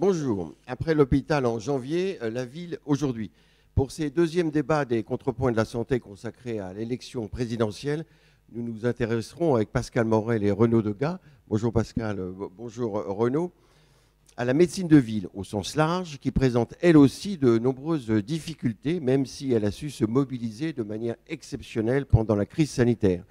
Bonjour. Après l'hôpital en janvier, la ville aujourd'hui. Pour ces deuxièmes débats des contrepoints de la santé consacrés à l'élection présidentielle, nous nous intéresserons avec Pascal Morel et Renaud Degas. Bonjour Pascal, bonjour Renaud. À la médecine de ville au sens large, qui présente elle aussi de nombreuses difficultés, même si elle a su se mobiliser de manière exceptionnelle pendant la crise sanitaire.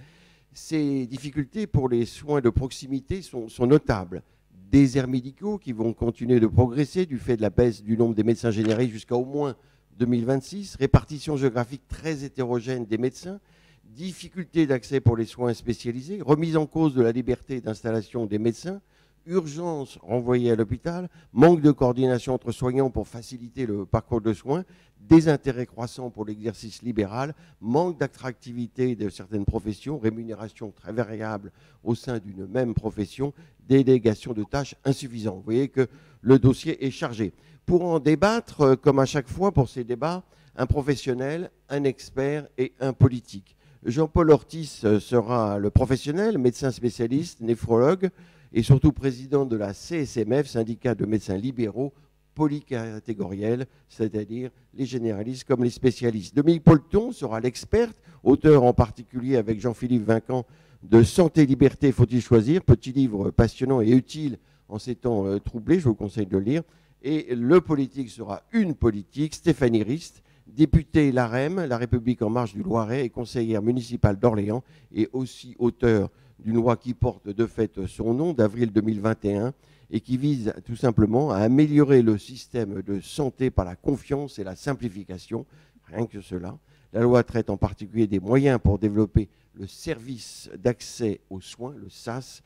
Ces difficultés pour les soins de proximité sont notables. Déserts médicaux qui vont continuer de progresser du fait de la baisse du nombre des médecins généralistes jusqu'à au moins 2026, répartition géographique très hétérogène des médecins, difficultés d'accès pour les soins spécialisés, remise en cause de la liberté d'installation des médecins, urgence renvoyée à l'hôpital, manque de coordination entre soignants pour faciliter le parcours de soins, désintérêt croissant pour l'exercice libéral, manque d'attractivité de certaines professions, rémunération très variable au sein d'une même profession, délégation de tâches insuffisante. Vous voyez que le dossier est chargé. Pour en débattre, comme à chaque fois pour ces débats, un professionnel, un expert et un politique. Jean-Paul Ortiz sera le professionnel, médecin spécialiste, néphrologue et surtout président de la CSMF, syndicat de médecins libéraux polycatégoriels, c'est-à-dire les généralistes comme les spécialistes. Dominique Polton sera l'experte, auteur en particulier avec Jean-Philippe Vincan de Santé, Liberté, faut-il choisir, petit livre passionnant et utile en ces temps troublés, je vous conseille de le lire. Et le politique sera une politique, Stéphanie Rist, députée LaREM, La République en marche du Loiret, et conseillère municipale d'Orléans, et aussi auteur d'une loi qui porte de fait son nom d'avril 2021 et qui vise tout simplement à améliorer le système de santé par la confiance et la simplification, rien que cela. La loi traite en particulier des moyens pour développer le service d'accès aux soins, le SAS,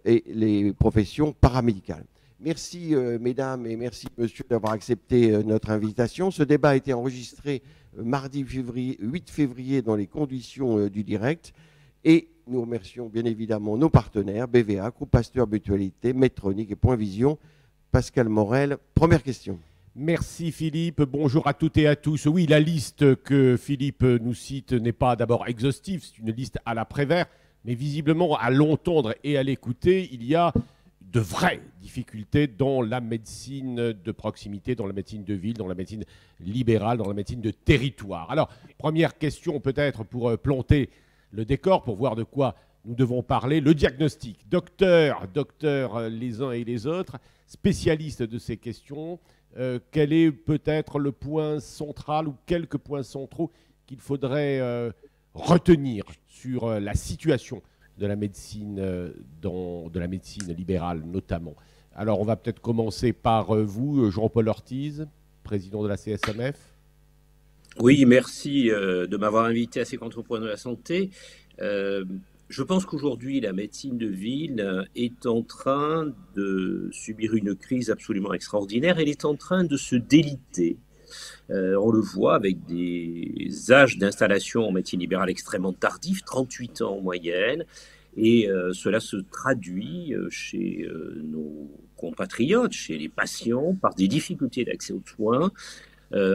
et les professions paramédicales. Merci mesdames et merci monsieur d'avoir accepté notre invitation. Ce débat a été enregistré mardi 8 février dans les conditions du direct et nous remercions bien évidemment nos partenaires, BVA, Groupe Pasteur Mutualité, Medtronic et Point Vision. Pascal Morel, première question. Merci Philippe, bonjour à toutes et à tous. Oui, la liste que Philippe nous cite n'est pas d'abord exhaustive, c'est une liste à la Prévert, mais visiblement à l'entendre et à l'écouter, il y a de vraies difficultés dans la médecine de proximité, dans la médecine de ville, dans la médecine libérale, dans la médecine de territoire. Alors, première question peut-être pour planter le décor, pour voir de quoi nous devons parler, le diagnostic. Docteur les uns et les autres, spécialistes de ces questions, quel est peut-être le point central ou quelques points centraux qu'il faudrait retenir sur la situation de la médecine, de la médecine libérale notamment. Alors on va peut-être commencer par vous, Jean-Paul Ortiz, président de la CSMF. Oui, merci de m'avoir invité à ces contrepoints de la santé. Je pense qu'aujourd'hui, la médecine de ville est en train de subir une crise absolument extraordinaire. Elle est en train de se déliter. On le voit avec des âges d'installation en médecine libérale extrêmement tardifs, 38 ans en moyenne. Et cela se traduit chez nos compatriotes, chez les patients, par des difficultés d'accès aux soins,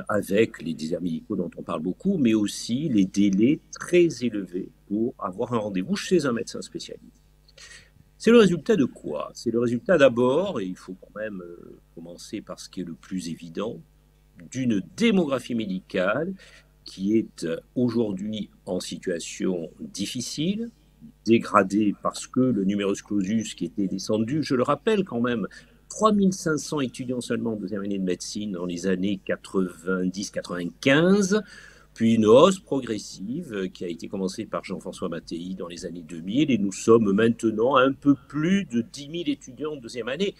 avec les déserts médicaux dont on parle beaucoup, mais aussi les délais très élevés pour avoir un rendez-vous chez un médecin spécialiste. C'est le résultat de quoi? C'est le résultat d'abord, et il faut quand même commencer par ce qui est le plus évident, d'une démographie médicale qui est aujourd'hui en situation difficile, dégradée parce que le numerus clausus qui était descendu, je le rappelle quand même, 3500 étudiants seulement en deuxième année de médecine dans les années 90-95, puis une hausse progressive qui a été commencée par Jean-François Mattei dans les années 2000, et nous sommes maintenant à un peu plus de 10 000 étudiants en deuxième année.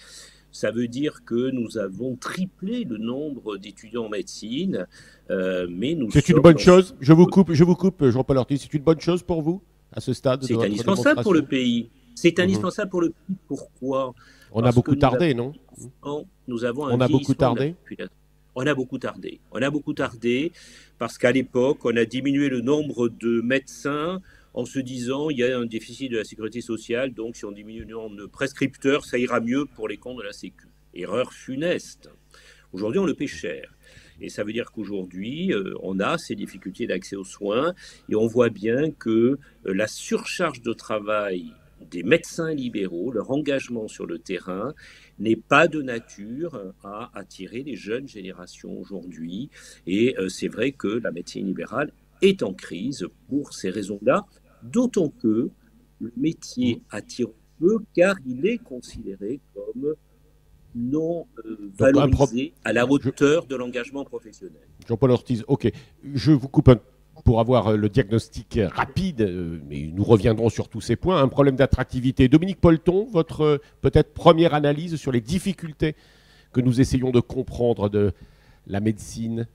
Ça veut dire que nous avons triplé le nombre d'étudiants en médecine, mais nous C'est une bonne chose. Je vous coupe, Jean-Paul Ortiz. C'est une bonne chose pour vous à ce stade de C'est votre indispensable pour le pays. C'est indispensable pour le pays. Pourquoi? On a beaucoup tardé, non? Nous avons On a beaucoup tardé. On a beaucoup tardé. On a beaucoup tardé parce qu'à l'époque, on a diminué le nombre de médecins en se disant il y a un déficit de la sécurité sociale, donc si on diminue le nombre de prescripteurs, ça ira mieux pour les comptes de la Sécu. Erreur funeste. Aujourd'hui, on le paie cher. Et ça veut dire qu'aujourd'hui, on a ces difficultés d'accès aux soins et on voit bien que la surcharge de travail des médecins libéraux, leur engagement sur le terrain n'est pas de nature à attirer les jeunes générations aujourd'hui. Et c'est vrai que la médecine libérale est en crise pour ces raisons-là, d'autant que le métier attire peu car il est considéré comme non valorisé à la hauteur de l'engagement professionnel. Jean-Paul Ortiz, ok. Je vous coupe pour avoir le diagnostic rapide, mais nous reviendrons sur tous ces points. Un problème d'attractivité. Dominique Polton, votre peut-être première analyse sur les difficultés que nous essayons de comprendre de la médecine.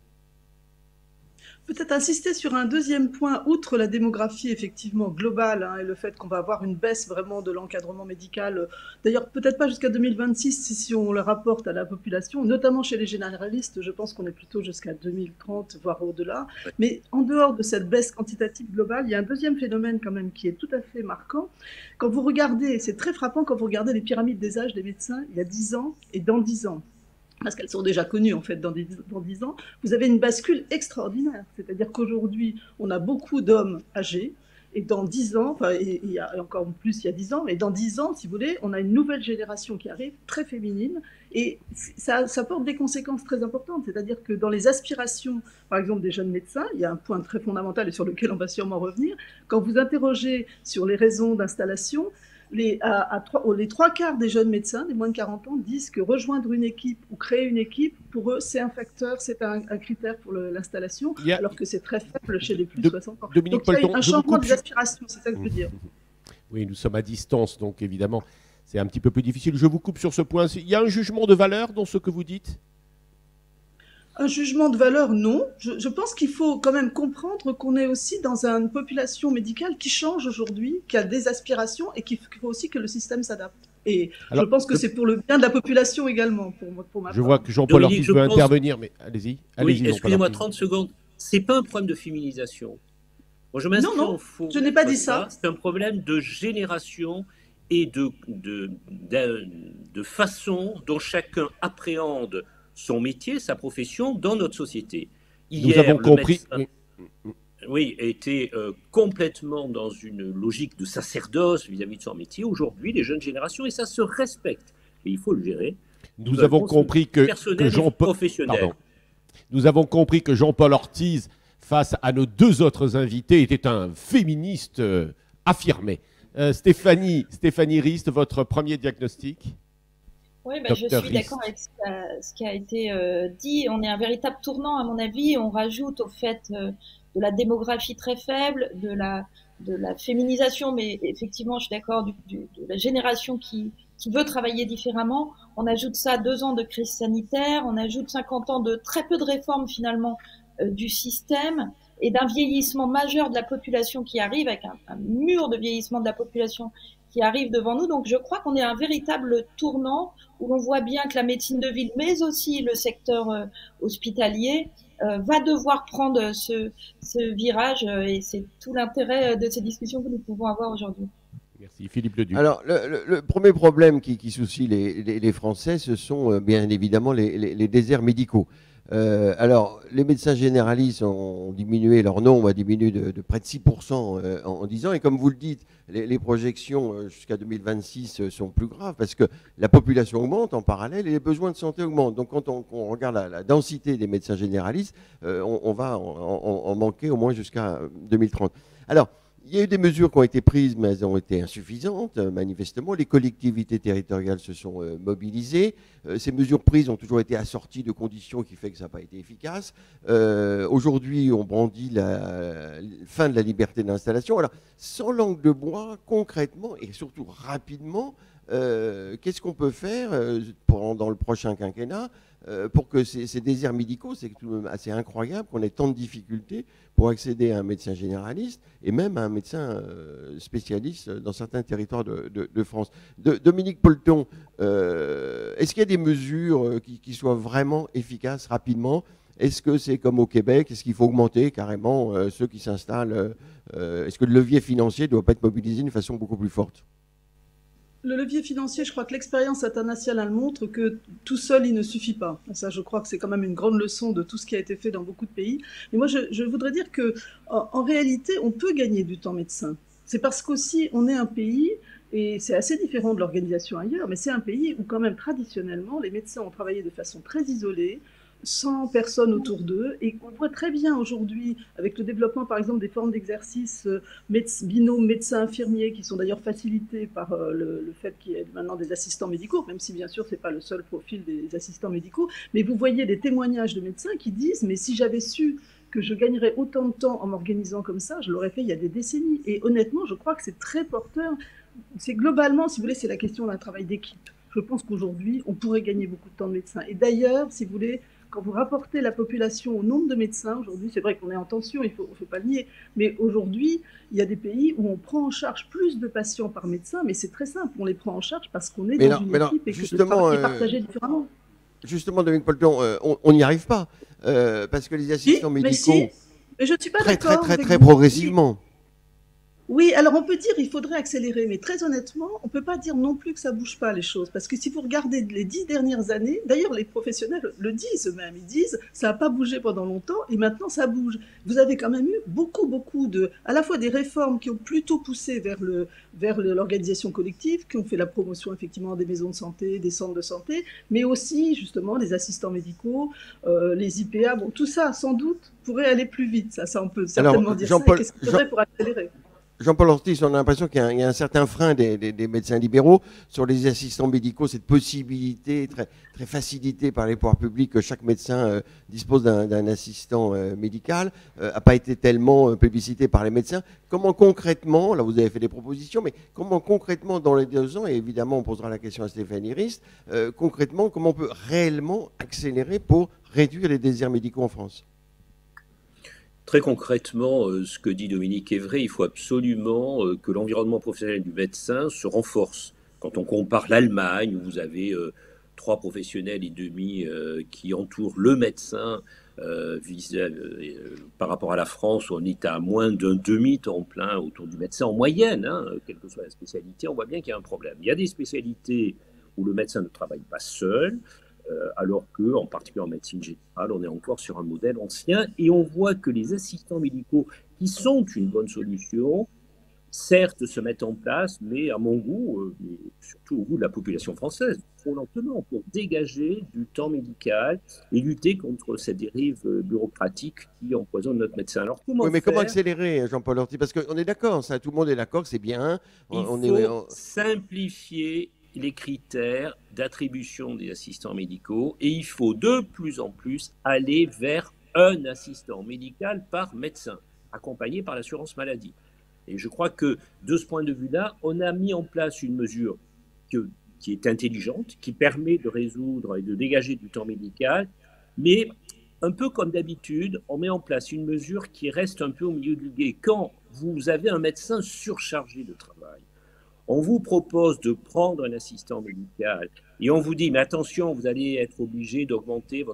Peut-être insister sur un deuxième point, outre la démographie effectivement globale et le fait qu'on va avoir une baisse vraiment de l'encadrement médical, d'ailleurs peut-être pas jusqu'à 2026 si on le rapporte à la population, notamment chez les généralistes, je pense qu'on est plutôt jusqu'à 2030, voire au-delà. Mais en dehors de cette baisse quantitative globale, il y a un deuxième phénomène quand même qui est tout à fait marquant. Quand vous regardez, c'est très frappant quand vous regardez les pyramides des âges des médecins il y a 10 ans et dans 10 ans. Parce qu'elles sont déjà connues en fait dans 10 ans, vous avez une bascule extraordinaire. C'est-à-dire qu'aujourd'hui, on a beaucoup d'hommes âgés, et dans 10 ans, enfin, il y a encore plus il y a 10 ans, mais dans 10 ans, si vous voulez, on a une nouvelle génération qui arrive, très féminine, et ça porte des conséquences très importantes. C'est-à-dire que dans les aspirations, par exemple, des jeunes médecins, il y a un point très fondamental et sur lequel on va sûrement revenir, quand vous interrogez sur les raisons d'installation, les 3/4 des jeunes médecins, des moins de 40 ans, disent que rejoindre une équipe ou créer une équipe, pour eux, c'est un facteur, c'est un critère pour l'installation, alors que c'est très faible chez les plus de 60 ans. Dominique donc il y Polton, a un changement des aspirations, c'est ça que je veux dire. Oui, nous sommes à distance, donc évidemment, c'est un petit peu plus difficile. Je vous coupe sur ce point. Il y a un jugement de valeur dans ce que vous dites ? Un jugement de valeur, non. Je pense qu'il faut quand même comprendre qu'on est aussi dans une population médicale qui change aujourd'hui, qui a des aspirations et qu'il faut aussi que le système s'adapte. Et alors, je pense que c'est pour le bien de la population également, pour ma part. Je vois que Jean-Paul Ortiz veut intervenir, mais allez-y. Oui, excusez-moi 30 secondes. Ce n'est pas un problème de féminisation. Moi, je m'inscris en faux. Je n'ai pas dit ça. C'est un problème de génération et de façon dont chacun appréhende son métier, sa profession dans notre société. Hier, nous avons compris. Oui, était complètement dans une logique de sacerdoce vis-à-vis de son métier. Aujourd'hui, les jeunes générations, et ça se respecte, et il faut le gérer. Nous avons compris que Jean-Paul. Nous avons compris que Jean-Paul Ortiz, face à nos deux autres invités, était un féministe affirmé. Stéphanie Rist, votre premier diagnostic ? Oui, je suis d'accord avec ce qui a été dit. On est un véritable tournant, à mon avis. On rajoute au fait de la démographie très faible, de la féminisation, mais effectivement, je suis d'accord, de la génération qui veut travailler différemment. On ajoute ça à 2 ans de crise sanitaire, on ajoute 50 ans de très peu de réformes finalement du système et d'un vieillissement majeur de la population qui arrive, avec un mur de vieillissement de la population qui arrive devant nous. Donc je crois qu'on est à un véritable tournant où l'on voit bien que la médecine de ville, mais aussi le secteur hospitalier, va devoir prendre ce virage et c'est tout l'intérêt de ces discussions que nous pouvons avoir aujourd'hui. Merci. Philippe Leduc. Alors, le premier problème qui soucie les Français, ce sont bien évidemment les déserts médicaux. Alors, les médecins généralistes ont diminué, leur nombre a diminué de près de 6% en 10 ans. Et comme vous le dites, les projections jusqu'à 2026 sont plus graves parce que la population augmente en parallèle et les besoins de santé augmentent. Donc, quand on regarde la densité des médecins généralistes, on va en manquer au moins jusqu'à 2030. Alors, il y a eu des mesures qui ont été prises, mais elles ont été insuffisantes, manifestement. Les collectivités territoriales se sont mobilisées. Ces mesures prises ont toujours été assorties de conditions qui font que ça n'a pas été efficace. Aujourd'hui, on brandit la fin de la liberté d'installation. Alors, sans langue de bois, concrètement et surtout rapidement, qu'est-ce qu'on peut faire dans le prochain quinquennat pour que ces déserts médicaux, c'est tout de même assez incroyable qu'on ait tant de difficultés pour accéder à un médecin généraliste et même à un médecin spécialiste dans certains territoires de France. Dominique Polton, est-ce qu'il y a des mesures qui soient vraiment efficaces rapidement ? Est-ce que c'est comme au Québec ? Est-ce qu'il faut augmenter carrément ceux qui s'installent ? Est-ce que le levier financier ne doit pas être mobilisé d'une façon beaucoup plus forte ? Le levier financier, je crois que l'expérience internationale montre que tout seul, il ne suffit pas. Ça, je crois que c'est quand même une grande leçon de tout ce qui a été fait dans beaucoup de pays. Mais moi, je voudrais dire que, en réalité, on peut gagner du temps médecin. C'est parce qu'aussi, on est un pays, et c'est assez différent de l'organisation ailleurs, mais c'est un pays où quand même traditionnellement, les médecins ont travaillé de façon très isolée, sans personne autour d'eux, et on voit très bien aujourd'hui, avec le développement par exemple des formes d'exercice binôme médecin-infirmier, qui sont d'ailleurs facilitées par le fait qu'il y ait maintenant des assistants médicaux, même si bien sûr ce n'est pas le seul profil des assistants médicaux, mais vous voyez des témoignages de médecins qui disent « mais si j'avais su que je gagnerais autant de temps en m'organisant comme ça, je l'aurais fait il y a des décennies ». Et honnêtement, je crois que c'est très porteur. C'est globalement, si vous voulez, c'est la question d'un travail d'équipe. Je pense qu'aujourd'hui, on pourrait gagner beaucoup de temps de médecins. Et d'ailleurs, si vous voulez, quand vous rapportez la population au nombre de médecins, aujourd'hui, c'est vrai qu'on est en tension, il ne faut pas le nier, mais aujourd'hui, il y a des pays où on prend en charge plus de patients par médecin, mais c'est très simple, on les prend en charge parce qu'on est dans une équipe et que le travail est partagé différemment. Justement, Dominique Polton, on n'y arrive pas, parce que les assistants médicaux, mais je ne suis pas d'accord. Très progressivement. Oui, alors on peut dire qu'il faudrait accélérer, mais très honnêtement, on ne peut pas dire non plus que ça ne bouge pas les choses. Parce que si vous regardez les 10 dernières années, d'ailleurs les professionnels le disent eux-mêmes, ils disent ça n'a pas bougé pendant longtemps et maintenant ça bouge. Vous avez quand même eu beaucoup à la fois des réformes qui ont plutôt poussé vers l'organisation collective, qui ont fait la promotion effectivement des maisons de santé, des centres de santé, mais aussi justement des assistants médicaux, les IPA, bon tout ça sans doute pourrait aller plus vite, ça on peut certainement dire ça. Qu'est-ce qu'il faudrait pour accélérer ? Jean-Paul Ortiz, on a l'impression qu'il y a un certain frein des médecins libéraux sur les assistants médicaux, cette possibilité très facilitée par les pouvoirs publics que chaque médecin dispose d'un assistant médical, n'a pas été tellement publicité par les médecins. Comment concrètement, là vous avez fait des propositions, mais comment concrètement dans les 2 ans, et évidemment on posera la question à Stéphanie Rist, concrètement comment on peut réellement accélérer pour réduire les déserts médicaux en France ? Très concrètement, ce que dit Dominique est vrai, il faut absolument que l'environnement professionnel du médecin se renforce. Quand on compare l'Allemagne, où vous avez 3 professionnels et demi qui entourent le médecin par rapport à la France, où on est à moins d'un demi-temps plein autour du médecin en moyenne, quelle que soit la spécialité, on voit bien qu'il y a un problème. Il y a des spécialités où le médecin ne travaille pas seul, alors qu'en particulier en médecine générale, on est encore sur un modèle ancien et on voit que les assistants médicaux, qui sont une bonne solution, certes se mettent en place, mais à mon goût, mais surtout au goût de la population française, trop lentement pour dégager du temps médical et lutter contre cette dérive bureaucratique qui empoisonne notre médecin. Alors comment comment accélérer, Jean-Paul Ortiz ? Parce qu'on est d'accord, ça, tout le monde est d'accord, c'est bien. Il faut simplifier les critères d'attribution des assistants médicaux et il faut de plus en plus aller vers un assistant médical par médecin, accompagné par l'assurance maladie. Et je crois que de ce point de vue-là, on a mis en place une mesure qui est intelligente, qui permet de résoudre et de dégager du temps médical, mais un peu comme d'habitude, on met en place une mesure qui reste un peu au milieu du gué. Quand vous avez un médecin surchargé de travail, on vous propose de prendre un assistant médical et on vous dit, mais attention, vous allez être obligé d'augmenter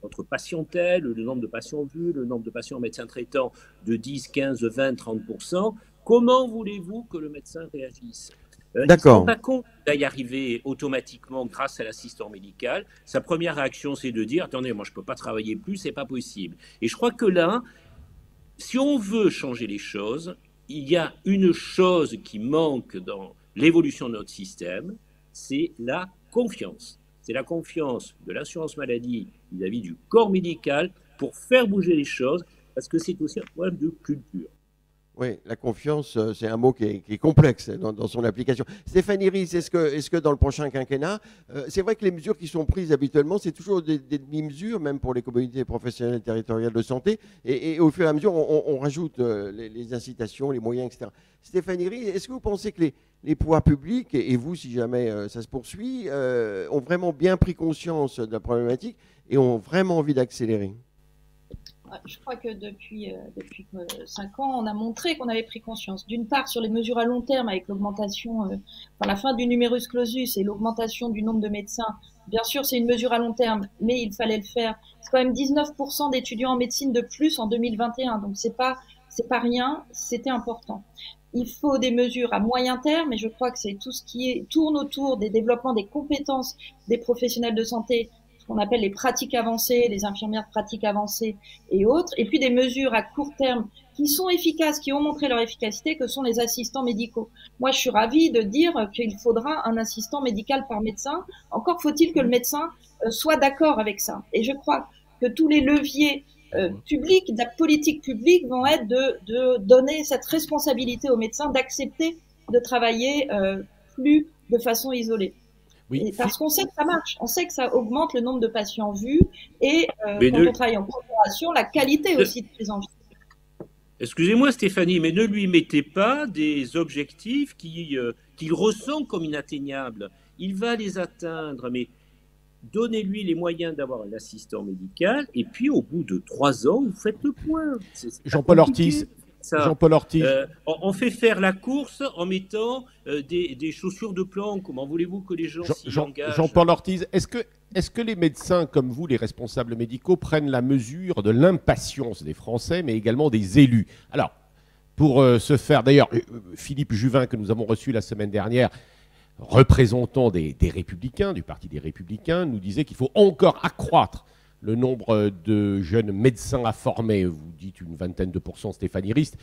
votre patientèle, le nombre de patients vus, le nombre de patients médecins traitants de 10, 15, 20, 30%. Comment voulez-vous que le médecin réagisse ? D'accord. Il ne se rend pas compte d'y arriver automatiquement grâce à l'assistant médical. Sa première réaction, c'est de dire, attendez, moi je ne peux pas travailler plus, c'est pas possible. Et je crois que là, si on veut changer les choses, il y a une chose qui manque dans l'évolution de notre système, c'est la confiance. C'est la confiance de l'assurance maladie vis-à-vis du corps médical pour faire bouger les choses, parce que c'est aussi un problème de culture. Oui, la confiance, c'est un mot qui est complexe dans son application. Stéphanie Rist, est-ce que dans le prochain quinquennat, c'est vrai que les mesures qui sont prises habituellement, c'est toujours des demi-mesures, même pour les communautés professionnelles territoriales de santé, et au fur et à mesure, on rajoute les incitations, les moyens, etc. Stéphanie Rist, est-ce que vous pensez que les pouvoirs publics, et vous, si jamais ça se poursuit, ont vraiment bien pris conscience de la problématique et ont vraiment envie d'accélérer ? Je crois que depuis 5 ans, on a montré qu'on avait pris conscience. D'une part, sur les mesures à long terme, avec l'augmentation, la fin du numerus clausus et l'augmentation du nombre de médecins. Bien sûr, c'est une mesure à long terme, mais il fallait le faire. C'est quand même 19% d'étudiants en médecine de plus en 2021, donc c'est pas rien, c'était important. Il faut des mesures à moyen terme, et je crois que c'est tout ce qui tourne autour des développements des compétences des professionnels de santé, qu'on appelle les pratiques avancées, les infirmières de pratiques avancées et autres, et puis des mesures à court terme qui sont efficaces, qui ont montré leur efficacité, que sont les assistants médicaux. Moi, je suis ravie de dire qu'il faudra un assistant médical par médecin. Encore faut-il que le médecin soit d'accord avec ça. Et je crois que tous les leviers publics, de la politique publique, vont être de donner cette responsabilité aux médecins d'accepter de travailler plus de façon isolée. Oui. Parce qu'on sait que ça marche, on sait que ça augmente le nombre de patients vus et quand on travaille en coopération, la qualité aussi de prise en vie. Excusez-moi Stéphanie, mais ne lui mettez pas des objectifs qu'il ressent comme inatteignables. Il va les atteindre, mais donnez-lui les moyens d'avoir un assistant médical et puis au bout de 3 ans, vous faites le point. Jean-Paul Ortiz. Jean-Paul Ortiz. On fait faire la course en mettant des chaussures de planque. Comment voulez-vous que les gens s'y engagent? Jean-Paul Ortiz, est-ce que les médecins comme vous, les responsables médicaux, prennent la mesure de l'impatience des Français, mais également des élus? Alors, pour ce faire, d'ailleurs, Philippe Juvin, que nous avons reçu la semaine dernière, représentant des Républicains, du Parti des Républicains, nous disait qu'il faut encore accroître le nombre de jeunes médecins à former. Vous dites une vingtaine de %, Stéphanie Rist.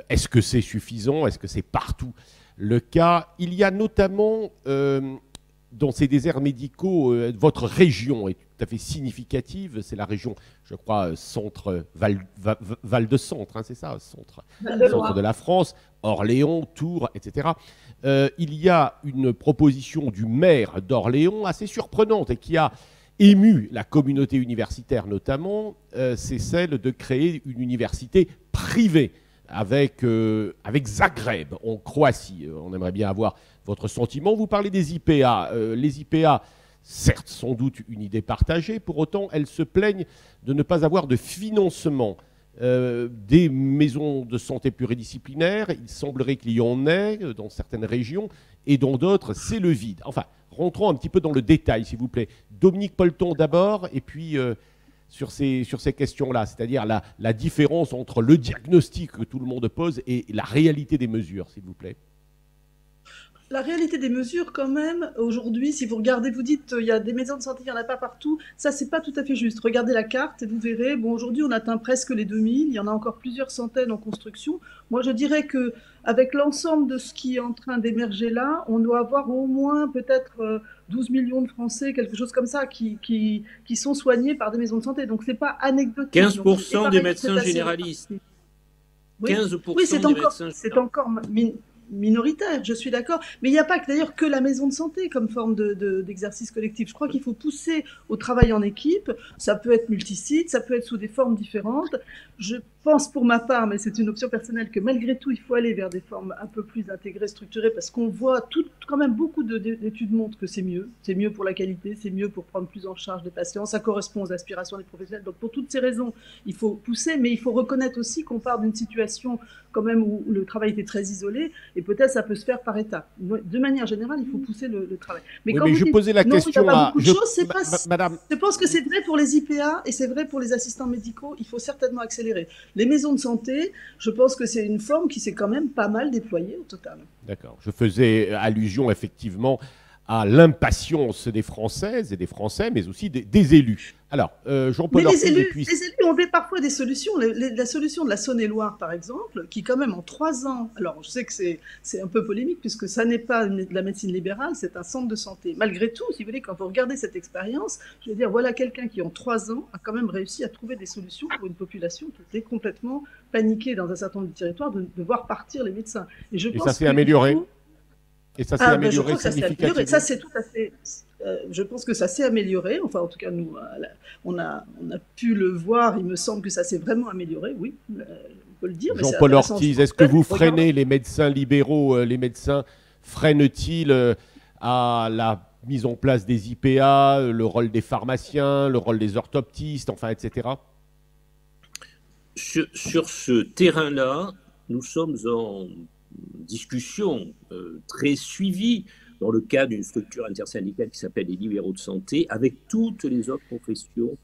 Est-ce que c'est suffisant? Est-ce que c'est partout le cas? Il y a notamment, dans ces déserts médicaux, votre région est tout à fait significative. C'est la région, je crois, centre, Val de Centre, hein, c'est ça, centre de la France, Orléans, Tours, etc. Il y a une proposition du maire d'Orléans assez surprenante et qui a ému la communauté universitaire notamment, c'est celle de créer une université privée avec Zagreb, en Croatie. On aimerait bien avoir votre sentiment. Vous parlez des IPA. Les IPA, certes, sans doute une idée partagée, pour autant, elles se plaignent de ne pas avoir de financement des maisons de santé pluridisciplinaires. Il semblerait qu'il y en ait dans certaines régions et dans d'autres, c'est le vide. Enfin, rentrons un petit peu dans le détail, s'il vous plaît. Dominique Polton d'abord, et puis sur ces questions-là, c'est-à-dire la différence entre le diagnostic que tout le monde pose et la réalité des mesures, s'il vous plaît. La réalité des mesures, quand même, aujourd'hui, si vous regardez, vous dites il y a des maisons de santé, il n'y en a pas partout. Ça, c'est pas tout à fait juste. Regardez la carte et vous verrez. Bon, aujourd'hui, on atteint presque les 2000. Il y en a encore plusieurs centaines en construction. Moi, je dirais que avec l'ensemble de ce qui est en train d'émerger là, on doit avoir au moins peut-être 12 millions de Français, quelque chose comme ça, qui sont soignés par des maisons de santé. Donc, c'est pas anecdotique. 15% des médecins généralistes. Oui, 15% oui, des médecins. C'est encore minoritaire, je suis d'accord. Mais il n'y a pas d'ailleurs que la maison de santé comme forme d'exercice collectif. Je crois qu'il faut pousser au travail en équipe. Ça peut être multisite, ça peut être sous des formes différentes. Je pense pour ma part, mais c'est une option personnelle, que malgré tout, il faut aller vers des formes un peu plus intégrées, structurées, parce qu'on voit quand même beaucoup d'études montrent que c'est mieux. C'est mieux pour la qualité, c'est mieux pour prendre plus en charge des patients. Ça correspond aux aspirations des professionnels. Donc pour toutes ces raisons, il faut pousser, mais il faut reconnaître aussi qu'on part d'une situation quand même où le travail était très isolé, et peut-être ça peut se faire par étapes. De manière générale, il faut pousser le travail. Mais oui, quand je posais la question à... Madame... Je pense que c'est vrai pour les IPA et c'est vrai pour les assistants médicaux. Il faut certainement accélérer. Les maisons de santé, je pense que c'est une forme qui s'est quand même pas mal déployée au total. D'accord. Je faisais allusion effectivement à l'impatience des Françaises et des Français, mais aussi des élus. Alors, Jean-Paul Ortiz... Les élus ont parfois des solutions. La solution de la Saône-et-Loire, par exemple, qui quand même en 3 ans... Alors, je sais que c'est un peu polémique, puisque ça n'est pas de la médecine libérale, c'est un centre de santé. Malgré tout, si vous voulez, quand vous regardez cette expérience, je veux dire, voilà quelqu'un qui, en 3 ans, a quand même réussi à trouver des solutions pour une population qui était complètement paniquée dans un certain nombre de territoires de voir partir les médecins. Et ça s'est amélioré. Et ça s'est amélioré significativement. Ça, c'est tout à fait... je pense que ça s'est amélioré. Enfin, en tout cas, nous, on a pu le voir. Il me semble que ça s'est vraiment amélioré, oui, on peut le dire. Jean-Paul Ortiz, est-ce que vous freinez les médecins libéraux? Les médecins freinent-ils à la mise en place des IPA, le rôle des pharmaciens, le rôle des orthoptistes, enfin, etc. Sur ce terrain-là, nous sommes en discussion très suivie dans le cadre d'une structure intersyndicale qui s'appelle les libéraux de santé, avec toutes les autres professions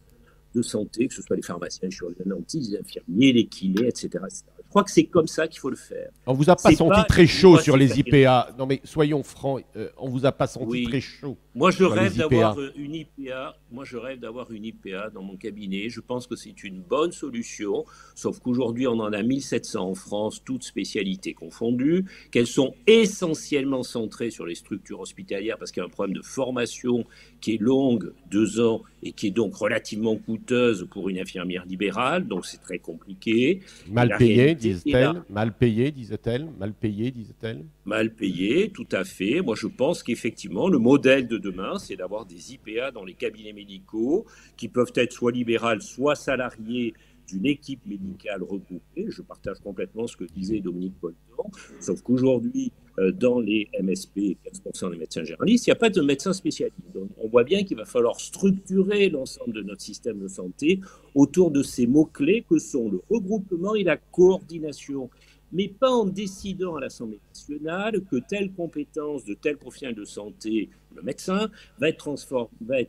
de santé, que ce soit les pharmaciens, les chirurgiens dentistes, les infirmiers, les kinés, etc., etc. Il Je crois que c'est comme ça qu'il faut le faire. On vous a pas senti très chaud sur les IPA. Non mais soyons francs, on vous a pas senti très chaud. Moi je rêve d'avoir une IPA. Moi je rêve d'avoir une IPA dans mon cabinet. Je pense que c'est une bonne solution. Sauf qu'aujourd'hui on en a 1700 en France, toutes spécialités confondues, qu'elles sont essentiellement centrées sur les structures hospitalières parce qu'il y a un problème de formation qui est longue, 2 ans, et qui est donc relativement coûteuse pour une infirmière libérale, donc c'est très compliqué. Mal payé, disait-elle. Mal payé, disait-elle. Mal payé, disait-elle. Mal payé, tout à fait. Moi, je pense qu'effectivement, le modèle de demain, c'est d'avoir des IPA dans les cabinets médicaux qui peuvent être soit libérales, soit salariés d'une équipe médicale regroupée. Je partage complètement ce que disait Dominique Polton, sauf qu'aujourd'hui, dans les MSP, 15% des médecins généralistes, il n'y a pas de médecins spécialistes. Donc, on voit bien qu'il va falloir structurer l'ensemble de notre système de santé autour de ces mots-clés que sont le regroupement et la coordination, mais pas en décidant à l'Assemblée nationale que telle compétence de tel professionnel de santé, le médecin, va être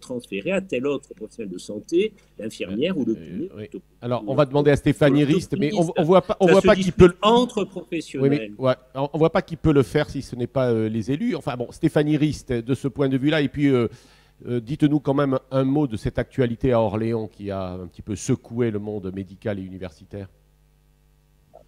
transféré à tel autre professionnel de santé, l'infirmière ou le kiné. Oui. Alors, on va demander à Stéphanie Rist, mais on voit pas qui peut entre professionnels. Oui, on voit pas qui peut le faire si ce n'est pas les élus. Enfin bon, Stéphanie Rist, de ce point de vue-là, et puis dites-nous quand même un mot de cette actualité à Orléans qui a un petit peu secoué le monde médical et universitaire.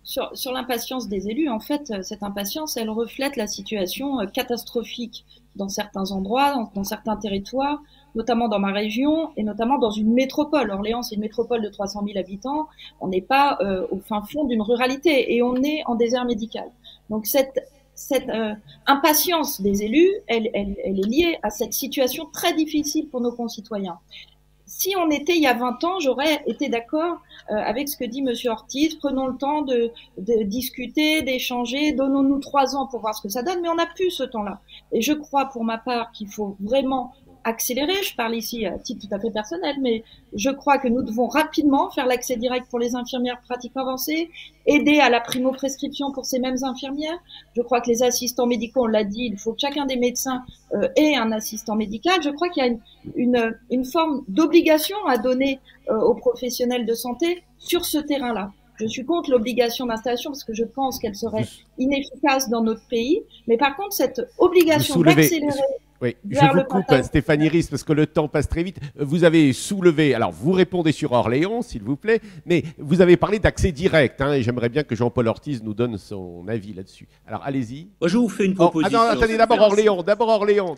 Sur l'impatience des élus, en fait, cette impatience, elle reflète la situation catastrophique dans certains endroits, dans certains territoires, notamment dans ma région et notamment dans une métropole. Orléans, c'est une métropole de 300 000 habitants. On n'est pas au fin fond d'une ruralité et on est en désert médical. Donc cette impatience des élus, elle est liée à cette situation très difficile pour nos concitoyens. Si on était il y a 20 ans, j'aurais été d'accord avec ce que dit Monsieur Ortiz. Prenons le temps de discuter, d'échanger. Donnons-nous 3 ans pour voir ce que ça donne. Mais on n'a plus ce temps-là. Et je crois pour ma part qu'il faut vraiment accélérer. Je parle ici à titre tout à fait personnel, mais je crois que nous devons rapidement faire l'accès direct pour les infirmières pratiques avancées, aider à la primo-prescription pour ces mêmes infirmières. Je crois que les assistants médicaux, on l'a dit, il faut que chacun des médecins ait un assistant médical. Je crois qu'il y a une forme d'obligation à donner aux professionnels de santé sur ce terrain-là. Je suis contre l'obligation d'installation parce que je pense qu'elle serait inefficace dans notre pays. Mais par contre, cette obligation d'accélérer... Oui, je vous coupe, Stéphanie Rist, parce que le temps passe très vite. Vous avez soulevé, alors vous répondez sur Orléans, s'il vous plaît, mais vous avez parlé d'accès direct, hein, et j'aimerais bien que Jean-Paul Ortiz nous donne son avis là-dessus. Alors allez-y. Moi, je vous fais une proposition. Ah non, attendez, d'abord Orléans.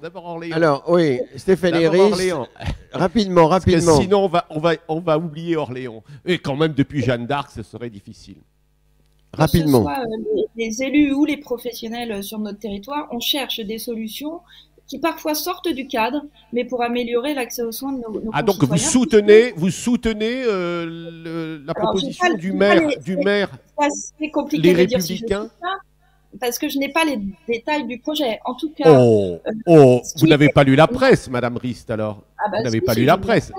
Alors oui, Stéphanie Rist, rapidement. Parce que sinon, on va oublier Orléans. Et quand même, depuis Jeanne d'Arc, ce serait difficile. Rapidement. Que ce soit les élus ou les professionnels sur notre territoire, on cherche des solutions qui parfois sortent du cadre, mais pour améliorer l'accès aux soins de nos concitoyens. Donc vous soutenez la proposition du maire, c'est compliqué les de Républicains, dire si ça, parce que je n'ai pas les détails du projet. En tout cas, vous n'avez pas lu la presse, Madame Rist, alors. Vous n'avez pas lu la presse.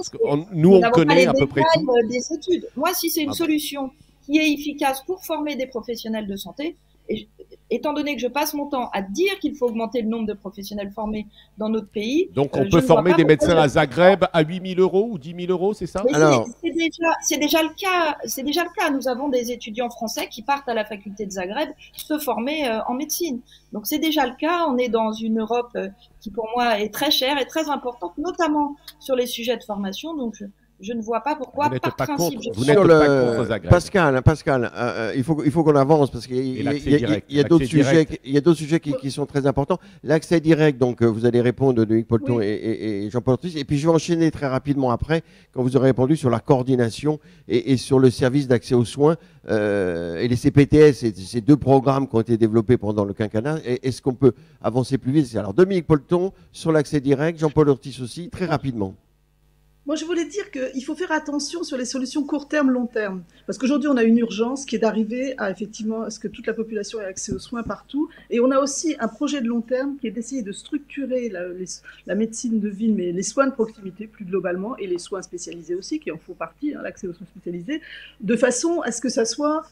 Nous, on connaît à peu près tout. Des études. Moi, si c'est une solution qui est efficace pour former des professionnels de santé, et étant donné que je passe mon temps à dire qu'il faut augmenter le nombre de professionnels formés dans notre pays... Donc on peut former des médecins à Zagreb à 8 000 € ou 10 000 €, c'est ça? C'est déjà le cas. C'est déjà le cas. Nous avons des étudiants français qui partent à la faculté de Zagreb se former en médecine. Donc c'est déjà le cas. On est dans une Europe qui pour moi est très chère et très importante, notamment sur les sujets de formation. Donc je ne vois pas pourquoi, par principe... Vous n'êtes pas contre Zagreb. Pascal, il faut qu'on avance parce qu'il y a d'autres sujets qui sont très importants. L'accès direct, donc vous allez répondre Dominique Polton et Jean-Paul Ortiz. Et puis je vais enchaîner très rapidement après, quand vous aurez répondu sur la coordination et sur le service d'accès aux soins et les CPTS, ces 2 programmes qui ont été développés pendant le quinquennat. Est-ce qu'on peut avancer plus vite? Alors Dominique Polton sur l'accès direct, Jean-Paul Ortiz aussi, très rapidement. Moi, je voulais dire qu'il faut faire attention sur les solutions court terme, long terme. Parce qu'aujourd'hui, on a une urgence qui est d'arriver à effectivement à ce que toute la population ait accès aux soins partout. Et on a aussi un projet de long terme qui est d'essayer de structurer la médecine de ville, mais les soins de proximité plus globalement, et les soins spécialisés aussi, qui en font partie, hein, l'accès aux soins spécialisés, de façon à ce que ça soit...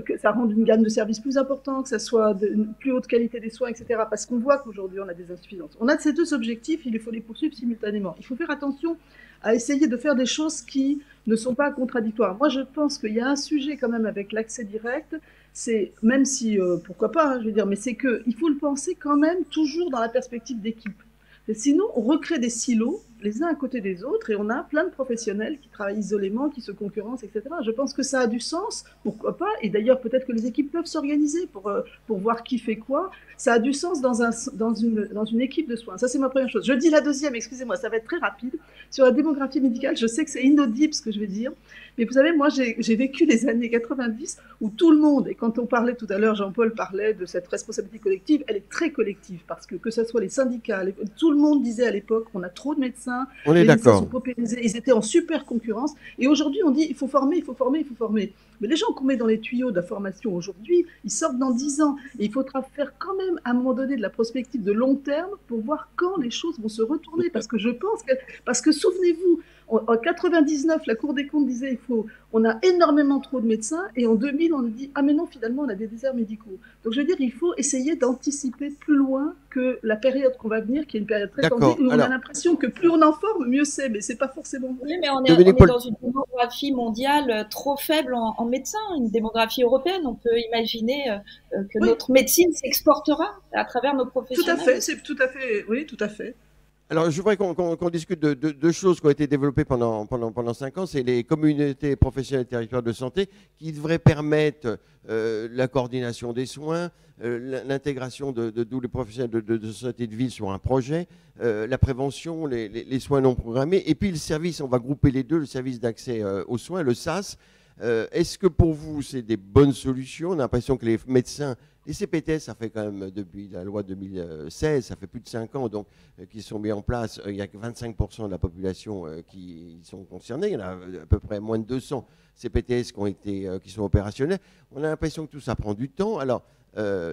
que ça rende une gamme de services plus importante, que ça soit une plus haute qualité des soins, etc. Parce qu'on voit qu'aujourd'hui, on a des insuffisances. On a ces 2 objectifs, il faut les poursuivre simultanément. Il faut faire attention à essayer de faire des choses qui ne sont pas contradictoires. Moi, je pense qu'il y a un sujet quand même avec l'accès direct, c'est, même si, pourquoi pas, hein, je veux dire, mais c'est qu'il faut le penser quand même toujours dans la perspective d'équipe. Sinon, on recrée des silos, les uns à côté des autres, et on a plein de professionnels qui travaillent isolément, qui se concurrencent, etc. Je pense que ça a du sens, pourquoi pas, et d'ailleurs peut-être que les équipes peuvent s'organiser pour voir qui fait quoi. Ça a du sens dans une équipe de soins. Ça, c'est ma première chose. Je dis la deuxième, excusez-moi, ça va être très rapide. Sur la démographie médicale, je sais que c'est inaudible ce que je vais dire, mais vous savez, moi, j'ai vécu les années 90 où tout le monde, et quand on parlait tout à l'heure, Jean-Paul parlait de cette responsabilité collective, elle est très collective, parce que ce soit les syndicats, tout le monde disait à l'époque qu'on a trop de médecins, on est d'accord. Ils étaient en super concurrence, et aujourd'hui on dit il faut former, il faut former, il faut former. Mais les gens qu'on met dans les tuyaux de la formation aujourd'hui, ils sortent dans 10 ans, et il faudra faire quand même à un moment donné de la prospective de long terme pour voir quand les choses vont se retourner, parce que je pense que, parce que souvenez-vous, en 99, la Cour des comptes disait on a énormément trop de médecins, et en 2000, on a dit ah mais non, finalement on a des déserts médicaux. Donc je veux dire, il faut essayer d'anticiper plus loin que la période qu'on va venir, qui est une période très tendue, où on a l'impression que plus on en forme, mieux c'est, mais c'est pas forcément vrai. Oui, mais on est dans une démographie mondiale trop faible en médecins, une démographie européenne. On peut imaginer que notre médecine s'exportera à travers nos professionnels. Tout à fait, c'est tout à fait, oui, tout à fait. Alors, je voudrais qu'on discute de deux choses qui ont été développées pendant 5 ans. C'est les communautés professionnelles territoriales de santé qui devraient permettre la coordination des soins, l'intégration de tous les professionnels de santé de ville sur un projet, la prévention, les soins non programmés, et puis le service, on va grouper les deux, le service d'accès aux soins, le SAS. Est-ce que pour vous, c'est des bonnes solutions? On a l'impression que les médecins, les CPTS, ça fait quand même depuis la loi 2016, ça fait plus de 5 ans donc, qu'ils sont mis en place. Il y a que 25% de la population qui sont concernés. Il y en a à peu près moins de 200 CPTS qui sont opérationnels. On a l'impression que tout ça prend du temps. Alors,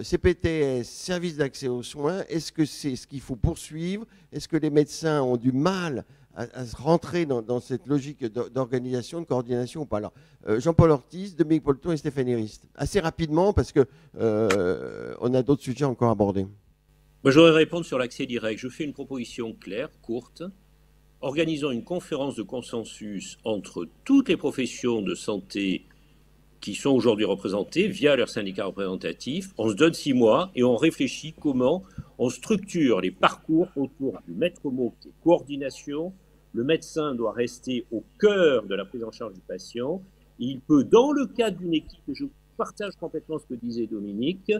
CPTS, service d'accès aux soins, est-ce que c'est ce qu'il faut poursuivre? Est-ce que les médecins ont du mal à rentrer dans cette logique d'organisation, de coordination ou pas? Alors, Jean-Paul Ortiz, Dominique Polton et Stéphanie Rist. Assez rapidement, parce que on a d'autres sujets encore abordés. Moi, j'aurais répondre sur l'accès direct. Je fais une proposition claire, courte. Organisons une conférence de consensus entre toutes les professions de santé qui sont aujourd'hui représentées via leurs syndicats représentatifs. On se donne 6 mois et on réfléchit comment on structure les parcours autour du maître mot qui est coordination. Le médecin doit rester au cœur de la prise en charge du patient. Il peut, dans le cadre d'une équipe, et je partage complètement ce que disait Dominique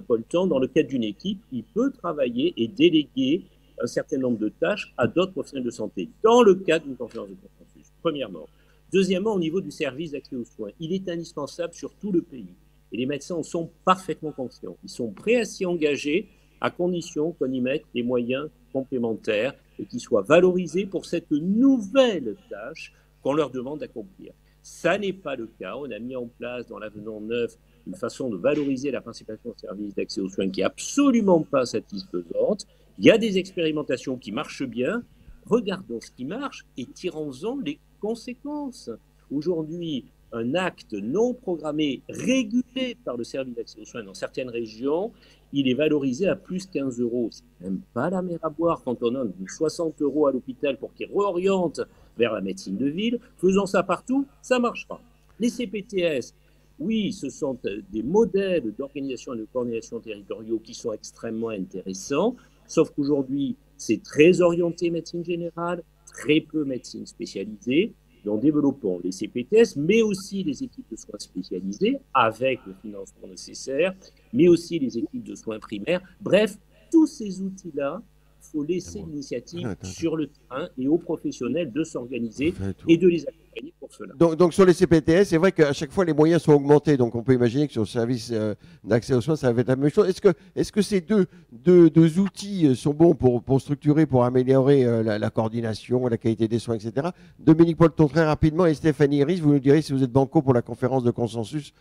Polton, dans le cadre d'une équipe, il peut travailler et déléguer un certain nombre de tâches à d'autres professionnels de santé, dans le cadre d'une conférence de consensus, premièrement. Deuxièmement, au niveau du service d'accès aux soins, il est indispensable sur tout le pays. Et les médecins en sont parfaitement conscients. Ils sont prêts à s'y engager à condition qu'on y mette des moyens complémentaires et qu'ils soient valorisés pour cette nouvelle tâche qu'on leur demande d'accomplir. Ça n'est pas le cas. On a mis en place dans l'avenant 9 une façon de valoriser la participation au service d'accès aux soins qui n'est absolument pas satisfaisante. Il y a des expérimentations qui marchent bien. Regardons ce qui marche et tirons-en les conséquences. Aujourd'hui, un acte non programmé régulé par le service d'accès aux soins dans certaines régions, il est valorisé à plus 15 €. C'est même pas la mer à boire quand on donne 60 € à l'hôpital pour qu'il réoriente vers la médecine de ville. Faisons ça partout, ça marche pas. Les CPTS, oui, ce sont des modèles d'organisation et de coordination territoriaux qui sont extrêmement intéressants, sauf qu'aujourd'hui, c'est très orienté médecine générale, très peu médecine spécialisée. Donc, développons les CPTS, mais aussi les équipes de soins spécialisées avec le financement nécessaire, mais aussi les équipes de soins primaires. Bref, tous ces outils-là, il faut laisser l'initiative sur le terrain et aux professionnels de s'organiser et de les accompagner pour cela. Donc sur les CPTS, c'est vrai qu'à chaque fois, les moyens sont augmentés. Donc, on peut imaginer que sur le service d'accès aux soins, ça va être la même chose. Est-ce que ces deux outils sont bons pour structurer, pour améliorer la coordination, la qualité des soins, etc. Dominique Polton, très rapidement, et Stéphanie Rist, vous nous direz si vous êtes banco pour la conférence de consensus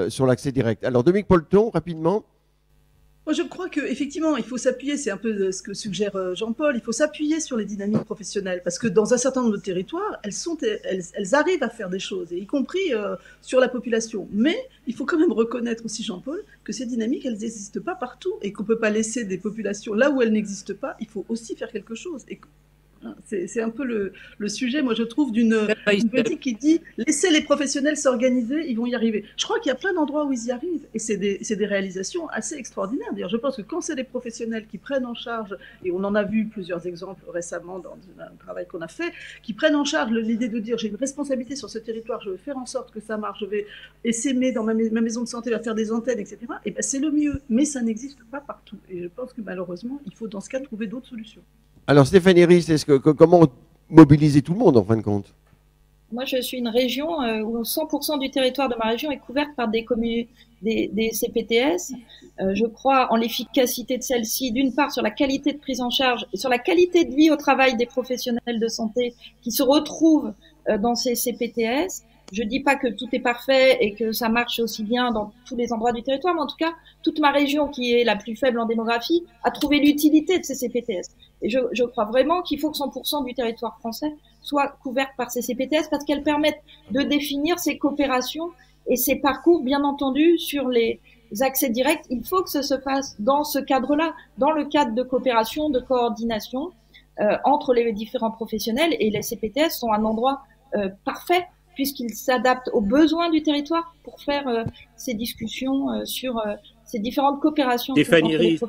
sur l'accès direct. Alors, Dominique Polton, rapidement. Moi, je crois qu'effectivement, il faut s'appuyer, c'est un peu ce que suggère Jean-Paul, il faut s'appuyer sur les dynamiques professionnelles, parce que dans un certain nombre de territoires, elles arrivent à faire des choses, et y compris sur la population. Mais il faut quand même reconnaître aussi, Jean-Paul, que ces dynamiques, elles n'existent pas partout, et qu'on ne peut pas laisser des populations là où elles n'existent pas, il faut aussi faire quelque chose. Et C'est un peu le sujet, moi je trouve, d'une politique qui dit laissez les professionnels s'organiser, ils vont y arriver. Je crois qu'il y a plein d'endroits où ils y arrivent et c'est des réalisations assez extraordinaires. D'ailleurs, je pense que quand c'est des professionnels qui prennent en charge, et on en a vu plusieurs exemples récemment dans un travail qu'on a fait, qui prennent en charge l'idée de dire j'ai une responsabilité sur ce territoire, je vais faire en sorte que ça marche, je vais essaimer dans ma maison de santé, va faire des antennes, etc. Et ben c'est le mieux, mais ça n'existe pas partout. Et je pense que malheureusement, il faut dans ce cas trouver d'autres solutions. Alors Stéphanie Rist, comment mobiliser tout le monde en fin de compte? Moi, je suis une région où 100% du territoire de ma région est couvert par des CPTS. Je crois en l'efficacité de celle-ci, d'une part sur la qualité de prise en charge et sur la qualité de vie au travail des professionnels de santé qui se retrouvent dans ces CPTS. Je dis pas que tout est parfait et que ça marche aussi bien dans tous les endroits du territoire, mais en tout cas, toute ma région, qui est la plus faible en démographie, a trouvé l'utilité de ces CPTS. Et je crois vraiment qu'il faut que 100% du territoire français soit couvert par ces CPTS parce qu'elles permettent de définir ces coopérations et ces parcours, bien entendu, sur les accès directs. Il faut que ça se fasse dans ce cadre-là, dans le cadre de coopération, de coordination entre les différents professionnels, et les CPTS sont un endroit parfait puisqu'ils s'adaptent aux besoins du territoire pour faire ces discussions sur ces différentes coopérations. Stéphanie Rist,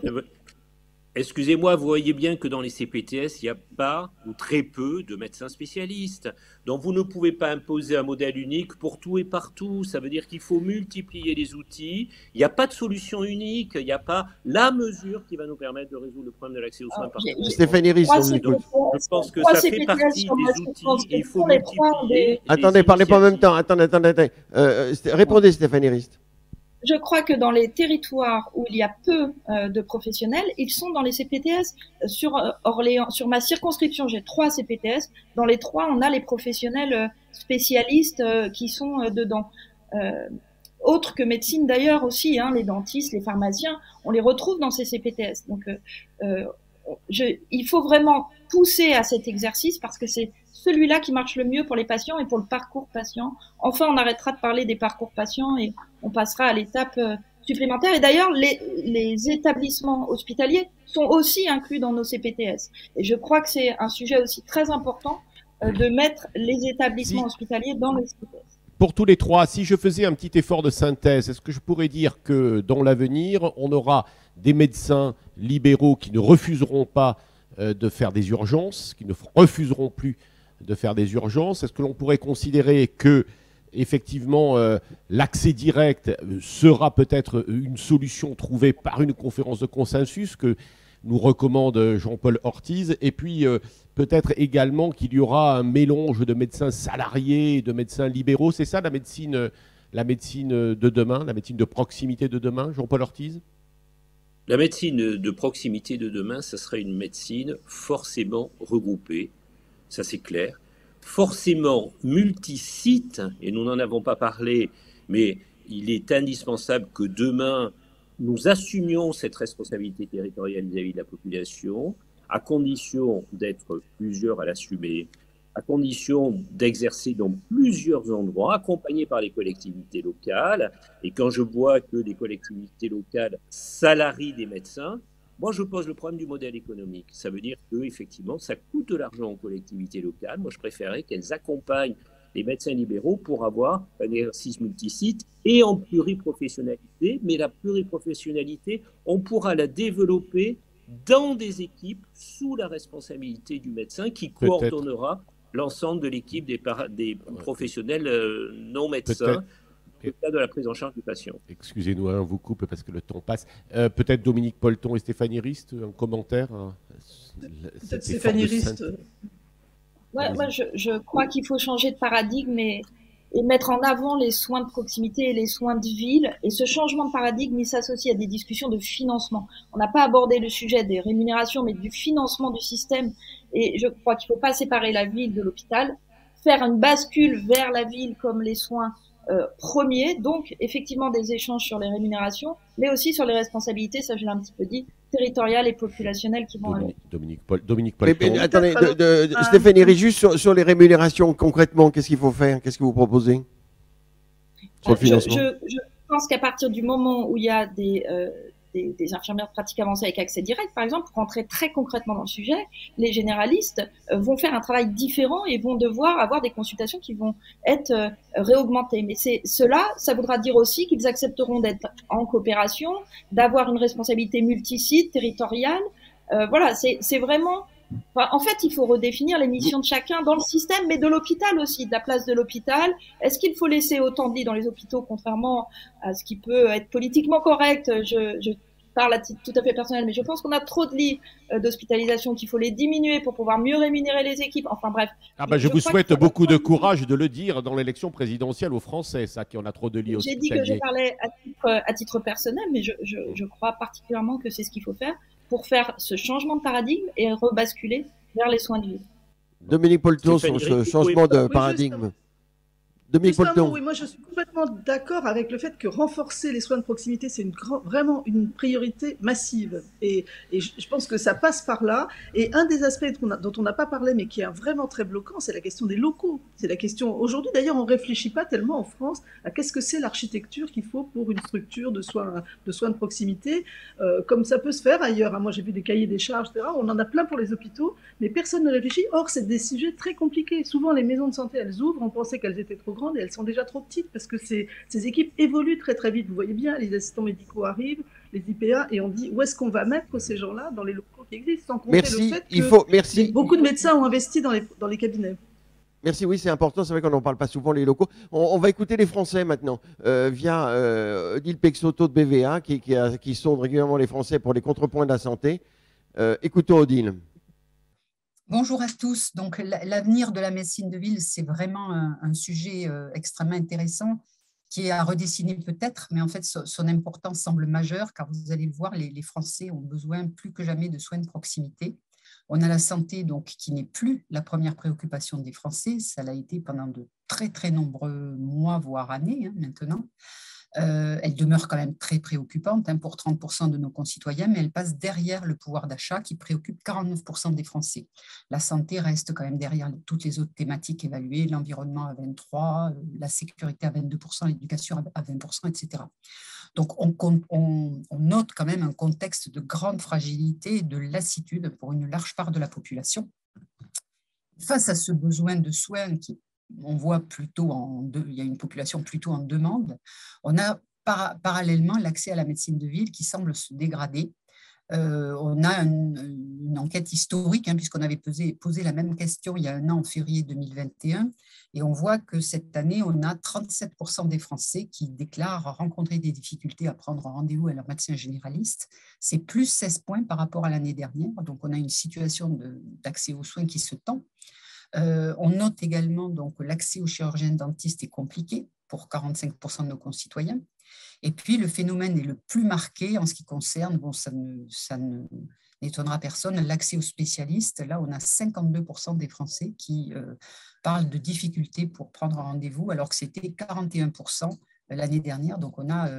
excusez-moi, vous voyez bien que dans les CPTS, il n'y a pas ou très peu de médecins spécialistes. Donc vous ne pouvez pas imposer un modèle unique pour tout et partout. Ça veut dire qu'il faut multiplier les outils. Il n'y a pas de solution unique. Il n'y a pas la mesure qui va nous permettre de résoudre le problème de l'accès aux soins partout. Stéphanie Rist, on écoute. Je pense que ça fait partie des outils. Il faut multiplier. Attendez, parlez pas en même temps. Attendez. Répondez, Stéphanie Rist. Je crois que dans les territoires où il y a peu de professionnels, ils sont dans les CPTS. Sur Orléans, sur ma circonscription, j'ai 3 CPTS. Dans les 3, on a les professionnels spécialistes qui sont dedans. Autres que médecine d'ailleurs aussi, les dentistes, les pharmaciens, on les retrouve dans ces CPTS. Donc, il faut vraiment pousser à cet exercice parce que c'est celui-là qui marche le mieux pour les patients et pour le parcours patient. Enfin, on arrêtera de parler des parcours patients et on passera à l'étape supplémentaire. Et d'ailleurs, les établissements hospitaliers sont aussi inclus dans nos CPTS. Et je crois que c'est un sujet aussi très important de mettre les établissements hospitaliers dans les CPTS. Pour tous les 3, si je faisais un petit effort de synthèse, est-ce que je pourrais dire que dans l'avenir, on aura des médecins libéraux qui ne refuseront pas de faire des urgences, qui ne refuseront plus de faire des urgences? Est-ce que l'on pourrait considérer que, effectivement, l'accès direct sera peut-être une solution trouvée par une conférence de consensus que nous recommande Jean-Paul Ortiz, et puis peut-être également qu'il y aura un mélange de médecins salariés et de médecins libéraux? C'est ça la médecine de demain, la médecine de proximité de demain, Jean-Paul Ortiz? La médecine de proximité de demain, ça serait une médecine forcément regroupée, ça c'est clair, forcément multi-sites, et nous n'en avons pas parlé, mais il est indispensable que demain, nous assumions cette responsabilité territoriale vis-à-vis de la population, à condition d'être plusieurs à l'assumer, à condition d'exercer dans plusieurs endroits, accompagnés par les collectivités locales. Et quand je vois que les collectivités locales salarient des médecins, moi, je pose le problème du modèle économique. Ça veut dire qu'effectivement, ça coûte de l'argent aux collectivités locales. Moi, je préférerais qu'elles accompagnent les médecins libéraux pour avoir un exercice multisite et en pluriprofessionnalité. Mais la pluriprofessionnalité, on pourra la développer dans des équipes sous la responsabilité du médecin qui coordonnera l'ensemble de l'équipe des professionnels non médecins. Au cas de la prise en charge du patient. Excusez-nous, on vous coupe parce que le temps passe. Peut-être Dominique Polton et Stéphanie Rist, un commentaire Peut-être Stéphanie Rist. Ouais, moi, je crois qu'il faut changer de paradigme et mettre en avant les soins de proximité et les soins de ville. Et ce changement de paradigme, il s'associe à des discussions de financement. On n'a pas abordé le sujet des rémunérations, mais du financement du système. Et je crois qu'il ne faut pas séparer la ville de l'hôpital, faire une bascule vers la ville comme les soins premiers, donc effectivement des échanges sur les rémunérations, mais aussi sur les responsabilités, ça je l'ai un petit peu dit, territoriales et populationnelles qui vont avec. Dominique Polton. Attendez, Stéphanie Rist, juste sur les rémunérations, concrètement, qu'est-ce qu'il faut faire? Qu'est-ce que vous proposez sur le financement? Je pense qu'à partir du moment où il y a des infirmières de pratique avancée avec accès direct, par exemple, pour rentrer très concrètement dans le sujet, les généralistes vont faire un travail différent et vont devoir avoir des consultations qui vont être réaugmentées. Mais ça voudra dire aussi qu'ils accepteront d'être en coopération, d'avoir une responsabilité multisite, territoriale. Voilà, c'est vraiment... Enfin, en fait, il faut redéfinir les missions de chacun dans le système, mais de l'hôpital aussi, de la place de l'hôpital. Est-ce qu'il faut laisser autant de lits dans les hôpitaux, contrairement à ce qui peut être politiquement correct? Je parle à titre tout à fait personnel, mais je pense qu'on a trop de lits d'hospitalisation, qu'il faut les diminuer pour pouvoir mieux rémunérer les équipes. Enfin bref. Je vous souhaite beaucoup de courage de le dire dans l'élection présidentielle aux Français, ça, qu'on a trop de lits hospitaliers. J'ai dit que je parlais à titre personnel, mais je crois particulièrement que c'est ce qu'il faut faire pour faire ce changement de paradigme et rebasculer vers les soins de ville. Dominique Polto, sur ce changement de paradigme. Justement, oui, moi je suis complètement d'accord avec le fait que renforcer les soins de proximité, c'est vraiment une priorité massive. Et je pense que ça passe par là. Et un des aspects dont on n'a pas parlé, mais qui est vraiment très bloquant, c'est la question des locaux. C'est la question. Aujourd'hui, d'ailleurs, on ne réfléchit pas tellement en France à qu'est-ce que c'est l'architecture qu'il faut pour une structure de soins de proximité, comme ça peut se faire ailleurs. Moi, j'ai vu des cahiers des charges, etc. On en a plein pour les hôpitaux, mais personne ne réfléchit. Or, c'est des sujets très compliqués. Souvent, les maisons de santé, elles ouvrent. On pensait qu'elles étaient trop grandes et elles sont déjà trop petites parce que ces équipes évoluent très très vite. Vous voyez bien, les assistants médicaux arrivent, les IPA, et on dit où est-ce qu'on va mettre ces gens-là dans les locaux qui existent, sans compter le fait que beaucoup de médecins ont investi dans les cabinets. Merci, oui, c'est important, c'est vrai qu'on n'en parle pas souvent, les locaux. On va écouter les Français maintenant, via Odile Peixoto de BVA, qui sonde régulièrement les Français pour les contrepoints de la santé. Écoutons Odile. Bonjour à tous. Donc, l'avenir de la médecine de ville, c'est vraiment un sujet extrêmement intéressant qui est à redessiner peut-être, mais en fait, son importance semble majeure car vous allez le voir, les Français ont besoin plus que jamais de soins de proximité. On a la santé donc, qui n'est plus la première préoccupation des Français. Ça l'a été pendant de très, très nombreux mois, voire années maintenant. Elle demeure quand même très préoccupante pour 30% de nos concitoyens, mais elle passe derrière le pouvoir d'achat qui préoccupe 49% des Français. La santé reste quand même derrière toutes les autres thématiques évaluées, l'environnement à 23%, la sécurité à 22%, l'éducation à 20%, etc. Donc on note quand même un contexte de grande fragilité et de lassitude pour une large part de la population. Face à ce besoin de soins qui on voit plutôt il y a une population plutôt en demande. On a parallèlement l'accès à la médecine de ville qui semble se dégrader. On a une enquête historique, puisqu'on avait posé la même question il y a un an, en février 2021, et on voit que cette année, on a 37% des Français qui déclarent rencontrer des difficultés à prendre rendez-vous à leur médecin généraliste. C'est plus 16 points par rapport à l'année dernière, donc on a une situation d'accès aux soins qui se tend. On note également que l'accès aux chirurgiens dentistes est compliqué pour 45% de nos concitoyens. Et puis, le phénomène est le plus marqué en ce qui concerne, ça ne n'étonnera personne, l'accès aux spécialistes. Là, on a 52% des Français qui parlent de difficultés pour prendre un rendez-vous, alors que c'était 41% l'année dernière. Donc, on a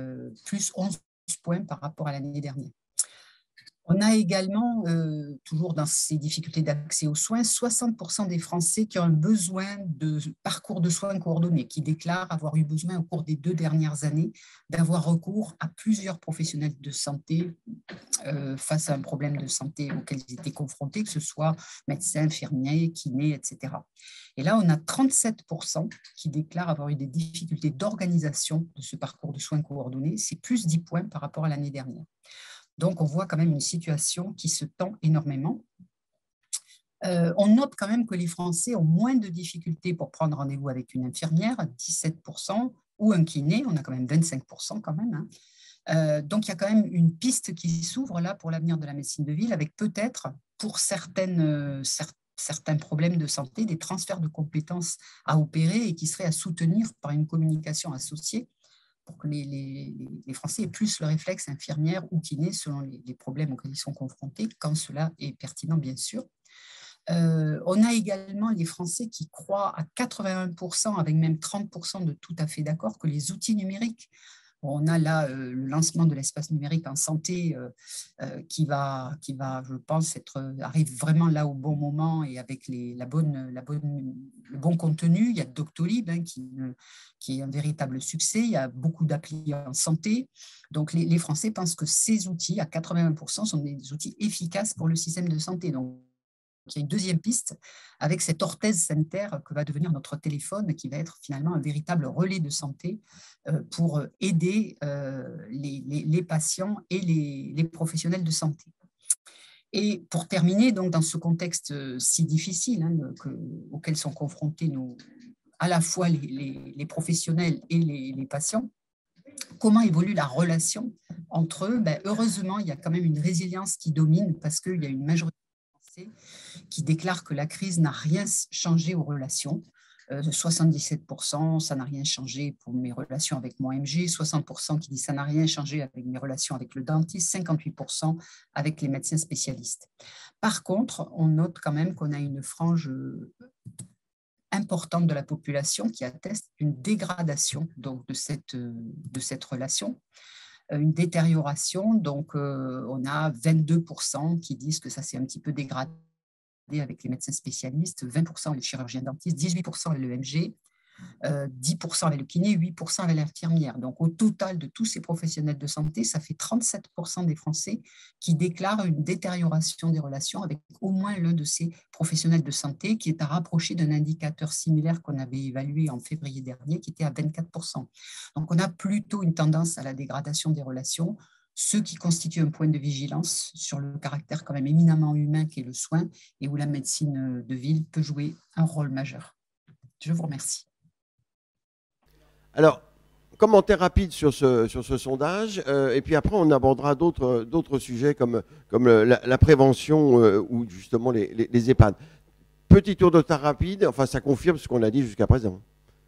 plus 11 points par rapport à l'année dernière. On a également, toujours dans ces difficultés d'accès aux soins, 60% des Français qui ont un besoin de parcours de soins coordonnés, qui déclarent avoir eu besoin au cours des 2 dernières années d'avoir recours à plusieurs professionnels de santé face à un problème de santé auquel ils étaient confrontés, que ce soit médecins, infirmiers, kinés, etc. Et là, on a 37% qui déclarent avoir eu des difficultés d'organisation de ce parcours de soins coordonnés. C'est plus 10 points par rapport à l'année dernière. Donc, on voit quand même une situation qui se tend énormément. On note quand même que les Français ont moins de difficultés pour prendre rendez-vous avec une infirmière, 17%, ou un kiné, on a quand même 25% quand même. Donc, il y a quand même une piste qui s'ouvre là pour l'avenir de la médecine de ville, avec peut-être, pour certains problèmes de santé, des transferts de compétences à opérer et qui seraient à soutenir par une communication associée, pour que les Français aient plus le réflexe infirmière ou kiné selon les problèmes auxquels ils sont confrontés, quand cela est pertinent, bien sûr. On a également les Français qui croient à 81%, avec même 30% de tout à fait d'accord, que les outils numériques On a là le lancement de l'espace numérique en santé qui va, je pense, arrive vraiment là au bon moment et avec le bon contenu. Il y a Doctolib qui est un véritable succès. Il y a beaucoup d'applis en santé. Donc, les Français pensent que ces outils, à 81%, sont des outils efficaces pour le système de santé. Donc, il y a une deuxième piste avec cette orthèse sanitaire que va devenir notre téléphone, qui va être finalement un véritable relais de santé pour aider les patients et les professionnels de santé. Et pour terminer, donc, dans ce contexte si difficile auquel sont confrontés à la fois les professionnels et les patients, comment évolue la relation entre eux? Heureusement, il y a quand même une résilience qui domine parce qu'il y a une majorité qui déclare que la crise n'a rien changé aux relations. 77%, ça n'a rien changé pour mes relations avec mon MG, 60% qui dit ça n'a rien changé avec mes relations avec le dentiste, 58% avec les médecins spécialistes. Par contre, on note quand même qu'on a une frange importante de la population qui atteste une dégradation donc, de cette relation. Une détérioration, donc on a 22% qui disent que ça s'est un petit peu dégradé avec les médecins spécialistes, 20% avec les chirurgiens dentistes, 18% avec le MG, 10% avec le kiné, 8% avec l'infirmière. Donc au total de tous ces professionnels de santé, ça fait 37% des Français qui déclarent une détérioration des relations avec au moins l'un de ces professionnels de santé, qui est à rapprocher d'un indicateur similaire qu'on avait évalué en février dernier, qui était à 24%. Donc on a plutôt une tendance à la dégradation des relations, ce qui constitue un point de vigilance sur le caractère quand même éminemment humain qu'est le soin et où la médecine de ville peut jouer un rôle majeur. Je vous remercie. Alors, commentaire rapide sur ce sondage, et puis après on abordera d'autres sujets comme la prévention ou justement les EHPAD. Petit tour de temps rapide, enfin ça confirme ce qu'on a dit jusqu'à présent.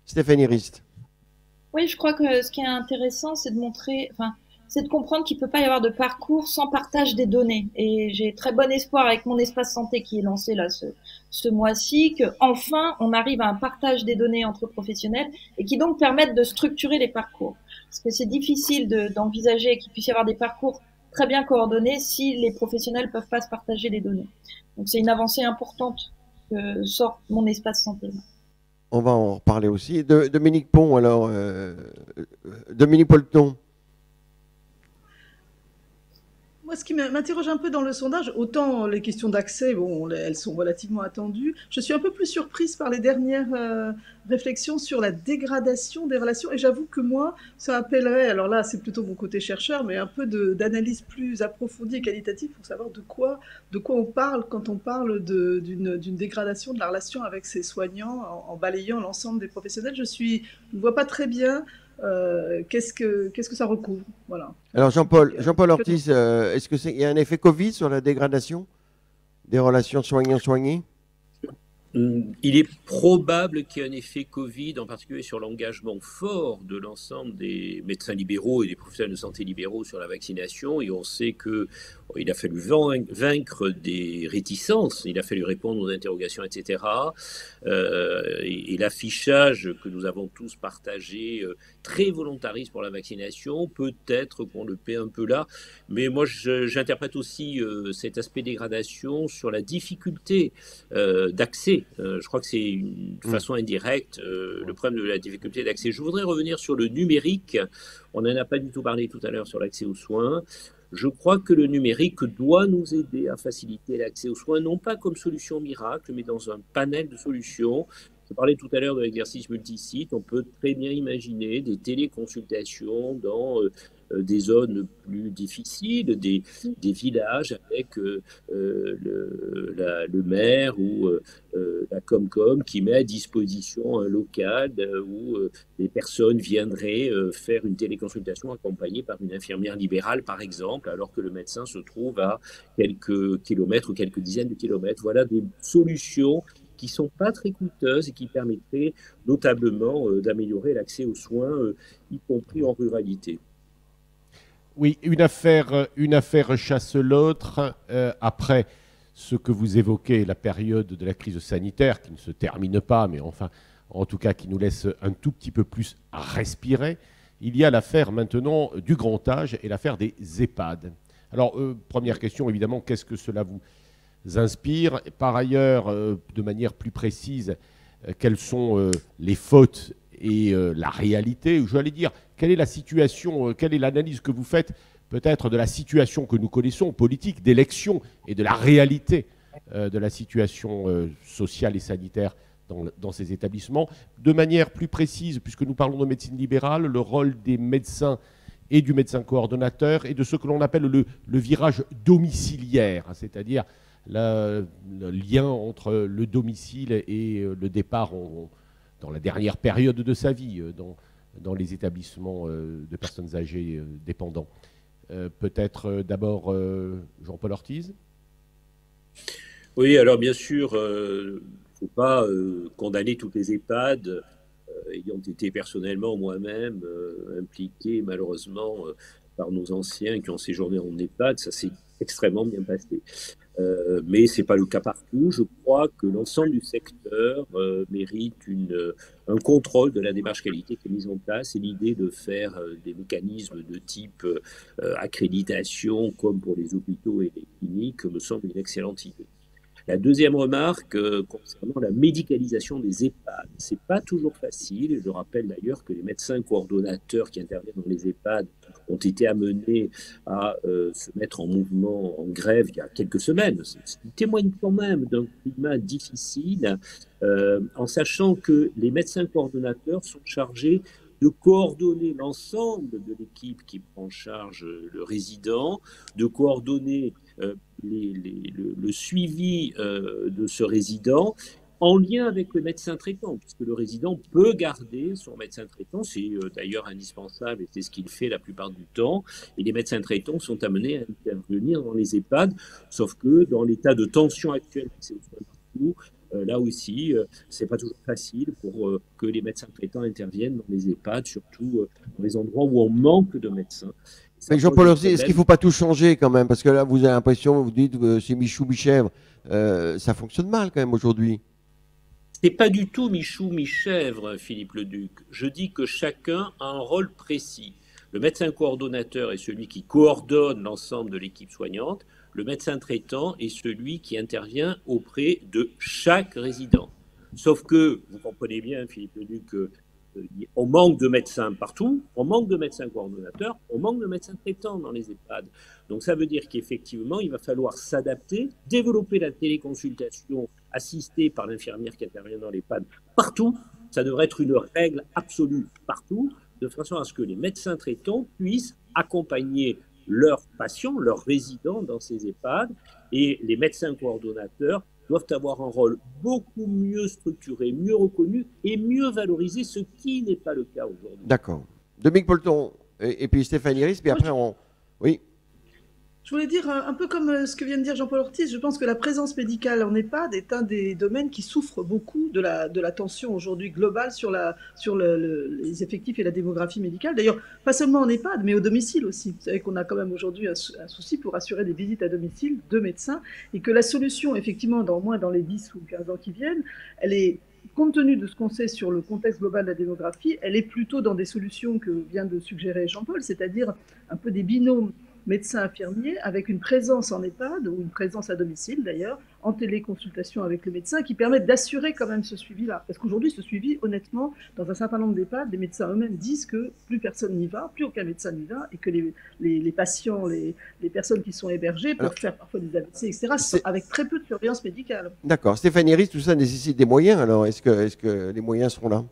Stéphanie Rist. Oui, je crois que ce qui est intéressant, c'est de comprendre qu'il ne peut pas y avoir de parcours sans partage des données. Et j'ai très bon espoir avec mon espace santé qui est lancé là ce mois-ci, qu'enfin on arrive à un partage des données entre professionnels et qui donc permettent de structurer les parcours. Parce que c'est difficile d'envisager qu'il puisse y avoir des parcours très bien coordonnés si les professionnels ne peuvent pas se partager les données. Donc c'est une avancée importante que sort mon espace santé. On va en reparler aussi. Dominique Pont, alors, Dominique Polton. Moi, ce qui m'interroge un peu dans le sondage, autant les questions d'accès, bon, elles sont relativement attendues. Je suis un peu plus surprise par les dernières réflexions sur la dégradation des relations. Et j'avoue que moi, ça appellerait, alors là, c'est plutôt mon côté chercheur, mais un peu d'analyse plus approfondie et qualitative pour savoir de quoi on parle quand on parle d'une dégradation de la relation avec ses soignants en balayant l'ensemble des professionnels. Je ne vois pas très bien. Qu'est-ce que ça recouvre, voilà. Alors Jean-Paul Ortiz, est-ce qu'il y a un effet Covid sur la dégradation des relations soignants-soignés? Il est probable qu'il y ait un effet Covid, en particulier sur l'engagement fort de l'ensemble des médecins libéraux et des professionnels de santé libéraux sur la vaccination. Et on sait qu'il a fallu vaincre des réticences, il a fallu répondre aux interrogations, etc. Et l'affichage que nous avons tous partagé, très volontariste pour la vaccination, peut-être qu'on le paie un peu là. Mais moi, j'interprète aussi cet aspect dégradation sur la difficulté d'accès. Je crois que c'est une façon indirecte le problème de la difficulté d'accès. Je voudrais revenir sur le numérique. On n'en a pas du tout parlé tout à l'heure sur l'accès aux soins. Je crois que le numérique doit nous aider à faciliter l'accès aux soins, non pas comme solution miracle, mais dans un panel de solutions. Je parlais tout à l'heure de l'exercice multisite. On peut très bien imaginer des téléconsultations dans des zones plus difficiles, des villages avec le maire ou la Comcom qui met à disposition un local où les personnes viendraient faire une téléconsultation accompagnée par une infirmière libérale, par exemple, alors que le médecin se trouve à quelques kilomètres ou quelques dizaines de kilomètres. Voilà des solutions qui ne sont pas très coûteuses et qui permettraient notablement d'améliorer l'accès aux soins, y compris en ruralité. Oui, une affaire chasse l'autre. Après ce que vous évoquez, la période de la crise sanitaire, qui ne se termine pas, mais enfin, en tout cas, qui nous laisse un tout petit peu plus à respirer. il y a l'affaire maintenant du grand âge et l'affaire des EHPAD. Alors, première question, évidemment, qu'est-ce que cela vous inspire? Par ailleurs, de manière plus précise, quelles sont les fautes et la réalité? J'allais dire, quelle est la situation, quelle est l'analyse que vous faites peut-être de la situation que nous connaissons, politique, d'élection, et de la réalité de la situation sociale et sanitaire dans ces établissements? De manière plus précise, puisque nous parlons de médecine libérale, le rôle des médecins et du médecin coordonnateur et de ce que l'on appelle le virage domiciliaire, c'est-à-dire le lien entre le domicile et le départ dans la dernière période de sa vie dans les établissements de personnes âgées dépendants. Peut-être d'abord Jean-Paul Ortiz. Oui, alors bien sûr, il ne faut pas condamner toutes les EHPAD, ayant été personnellement moi-même impliqué malheureusement par nos anciens qui ont séjourné en EHPAD. Ça s'est extrêmement bien passé. Mais ce n'est pas le cas partout. Je crois que l'ensemble du secteur mérite un contrôle de la démarche qualité qui est mise en place, et l'idée de faire des mécanismes de type accréditation comme pour les hôpitaux et les cliniques me semble une excellente idée. La deuxième remarque concernant la médicalisation des EHPAD, c'est pas toujours facile. Je rappelle d'ailleurs que les médecins coordonnateurs qui interviennent dans les EHPAD ont été amenés à se mettre en mouvement, en grève il y a quelques semaines. Ce qui témoigne quand même d'un climat difficile, en sachant que les médecins coordonnateurs sont chargés de coordonner l'ensemble de l'équipe qui prend en charge le résident, de coordonner le suivi de ce résident en lien avec le médecin traitant, puisque le résident peut garder son médecin traitant, c'est d'ailleurs indispensable et c'est ce qu'il fait la plupart du temps, et les médecins traitants sont amenés à intervenir dans les EHPAD, sauf que dans l'état de tension actuel, c'est au soin partout, là aussi, c'est pas toujours facile pour que les médecins traitants interviennent dans les EHPAD, surtout dans les endroits où on manque de médecins. Jean-Paul Ortiz, est-ce qu'il ne faut pas tout changer quand même? Parce que là, vous avez l'impression, vous dites que c'est Michou, Michèvre. Ça fonctionne mal quand même aujourd'hui. C'est pas du tout Michou, Michèvre, Philippe Leduc. Je dis que chacun a un rôle précis. Le médecin coordonnateur est celui qui coordonne l'ensemble de l'équipe soignante. Le médecin traitant est celui qui intervient auprès de chaque résident. Sauf que, vous comprenez bien, Philippe Leduc, on manque de médecins partout, on manque de médecins coordonnateurs, on manque de médecins traitants dans les EHPAD. Donc ça veut dire qu'effectivement, il va falloir s'adapter, développer la téléconsultation assistée par l'infirmière qui intervient dans l'EHPAD partout. Ça devrait être une règle absolue partout, de façon à ce que les médecins traitants puissent accompagner leurs patients, leurs résidents dans ces EHPAD, et les médecins coordonnateurs doivent avoir un rôle beaucoup mieux structuré, mieux reconnu et mieux valorisé, ce qui n'est pas le cas aujourd'hui. D'accord. Dominique Polton et puis Stéphanie Ries, puis après on... Oui. Je voulais dire, un peu comme ce que vient de dire Jean-Paul Ortiz, je pense que la présence médicale en EHPAD est un des domaines qui souffre beaucoup de la tension aujourd'hui globale sur les effectifs et la démographie médicale. D'ailleurs, pas seulement en EHPAD, mais au domicile aussi. Vous savez qu'on a quand même aujourd'hui un souci pour assurer des visites à domicile de médecins, et que la solution, effectivement, au moins dans les 10 ou 15 ans qui viennent, elle est, compte tenu de ce qu'on sait sur le contexte global de la démographie, elle est plutôt dans des solutions que vient de suggérer Jean-Paul, c'est-à-dire un peu des binômes médecin-infirmier avec une présence en EHPAD, ou une présence à domicile d'ailleurs, en téléconsultation avec le médecin, qui permettent d'assurer quand même ce suivi-là. Parce qu'aujourd'hui, ce suivi, honnêtement, dans un certain nombre d'EHPAD, les médecins eux-mêmes disent que plus personne n'y va, plus aucun médecin n'y va, et que les patients, les personnes qui sont hébergées peuvent faire parfois des AVC, etc., avec très peu de surveillance médicale. D'accord. Stéphanie Ries, tout ça nécessite des moyens, alors est-ce que les moyens seront là?